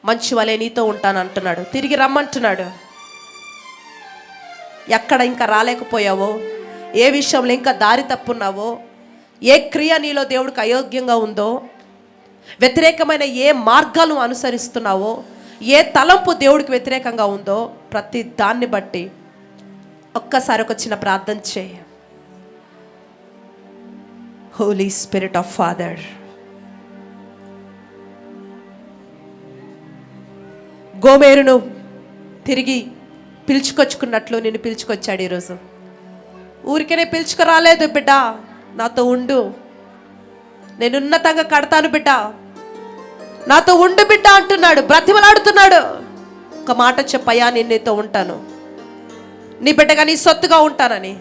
మంచు వలె నీతో ఉంటాను అంటున్నాడు, తిరిగి రమ్మంటున్నాడు. ఎక్కడ ఇంకా రాలేకపోయావో, ఏ విషయంలో ఇంకా దారి తప్పున్నావో, ఏ క్రియ నీలో దేవుడికి అయోగ్యంగా ఉందో, వ్యతిరేకమైన ఏ మార్గాలు అనుసరిస్తున్నావో, ఏ తలంపు దేవుడికి వ్యతిరేకంగా ఉందో, ప్రతి దాన్ని బట్టి ఒక్కసారి ఒక చిన్న ప్రార్థన చేయి. హోలీ స్పిరిట్ ఆఫ్ ఫాదర్, గోమేరును తిరిగి పిలుచుకొచ్చుకున్నట్లు నిన్ను పిలుచుకొచ్చాడు ఈరోజు. ఊరికనే పిలుచుకురాలేదు బిడ్డ, నాతో ఉండు, నేను ఉన్నతంగా కడతాను బిడ్డ, నాతో ఉండు బిడ్డ అంటున్నాడు, బ్రతిమలాడుతున్నాడు. ఒక మాట చెప్పయ్యా, నేను నీతో ఉంటాను, నీ బిడ్డగా నీ సొత్తుగా ఉంటానని.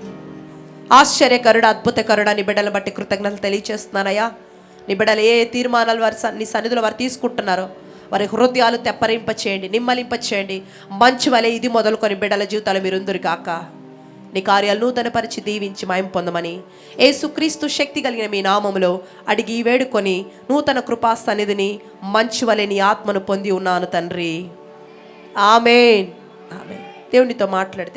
ఆశ్చర్యకరుడు, అద్భుతకరుడు, నీ బిడ్డలను బట్టి కృతజ్ఞతలు తెలియచేస్తున్నానయ్యా. నీ బిడ్డలు ఏ తీర్మానాలు వారి నీ సన్నిధిలో వారు తీసుకుంటున్నారో వారి హృదయాలు తెప్పరింప చేయండి, నిమ్మలింప చేయండి. మంచు వలె ఇది మొదలుకొని బిడ్డల జీవితాలు మీరుందురు కాక, నీ కార్యాలు నూతనపరిచి దీవించి మాయం పొందమని యేసుక్రీస్తు శక్తి కలిగిన మీ నామములో అడిగి వేడుకొని నూతన కృపా సన్నిధిని మంచు వలె నీ ఆత్మను పొంది ఉన్నాను తండ్రి. ఆమేన్. ఆమేన్. దేవునితో మాట్లాడితే